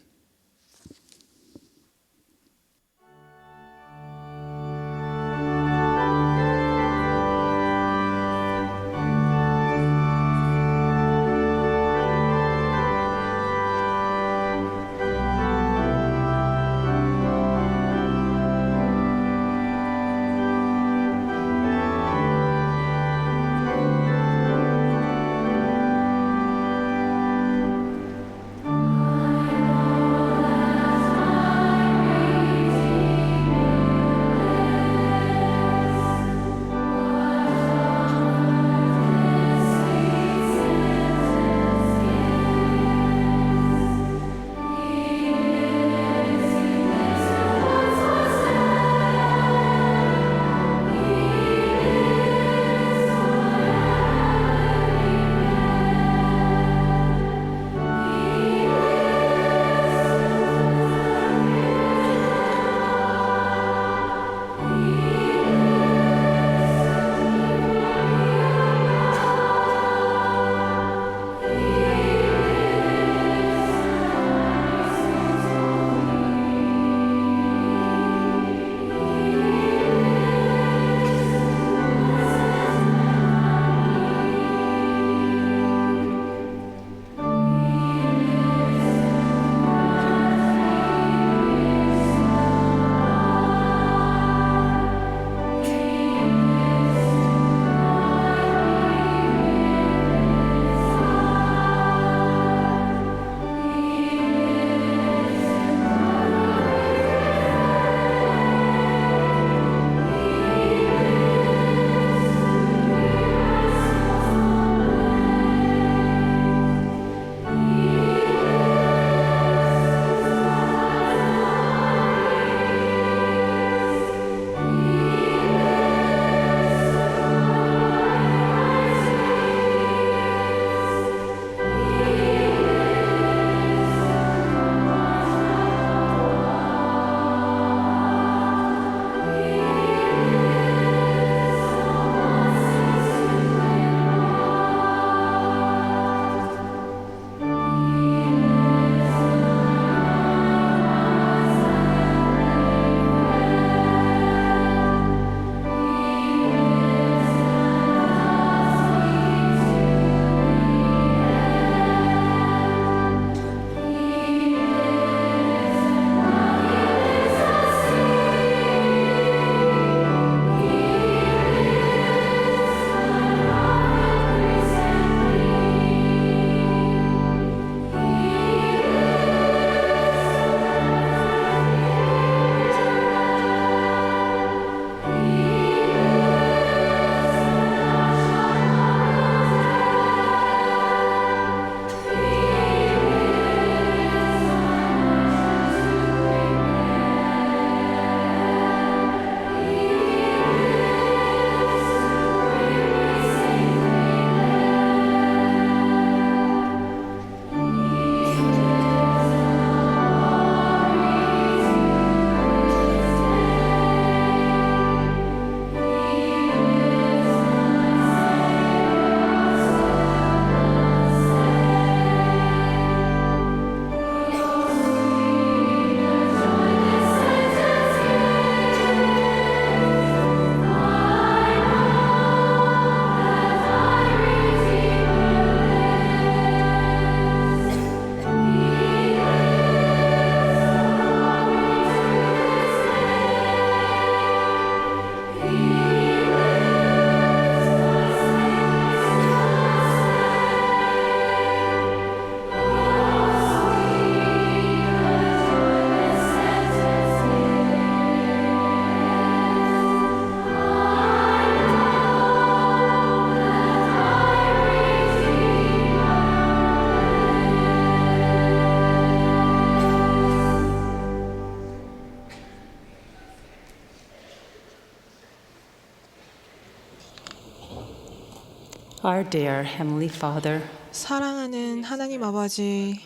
Our dear Heavenly Father, 사랑하는 하나님 아버지,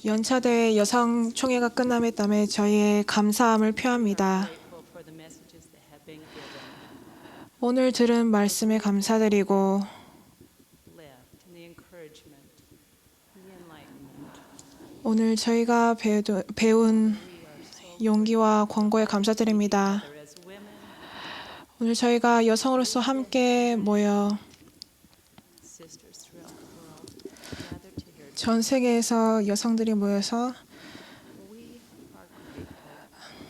연차대 여성총회가 끝남에 땀에 저희의 감사함을 표합니다. 오늘 들은 말씀에 감사드리고 오늘 저희가 배운 용기와 권고에 감사드립니다. 오늘 저희가 여성으로서 함께 모여 전 세계에서 여성들이 모여서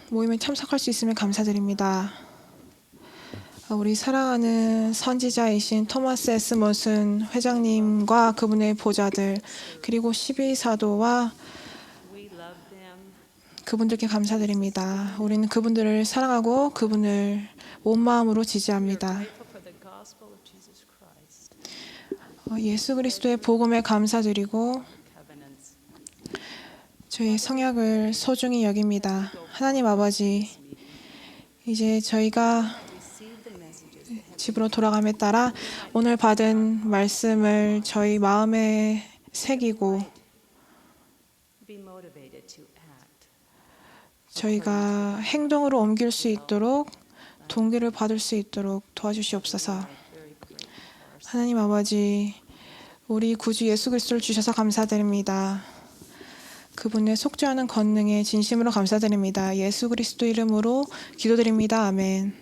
모임에 참석할 수 있으면 감사드립니다. 우리 사랑하는 선지자이신 토마스 S. 몬슨 회장님과 그분의 보좌들 그리고 12사도와 그분들께 감사드립니다. 우리는 그분들을 사랑하고 그분을 온 마음으로 지지합니다. 예수 그리스도의 복음에 감사드리고 저희 성약을 소중히 여깁니다. 하나님 아버지, 이제 저희가 집으로 돌아감에 따라 오늘 받은 말씀을 저희 마음에 새기고 저희가 행동으로 옮길 수 있도록 동기를 받을 수 있도록 도와주시옵소서. 하나님 아버지, 우리 구주 예수 그리스도를 주셔서 감사드립니다. 그분의 속죄하는 권능에 진심으로 감사드립니다. 예수 그리스도 이름으로 기도드립니다. 아멘.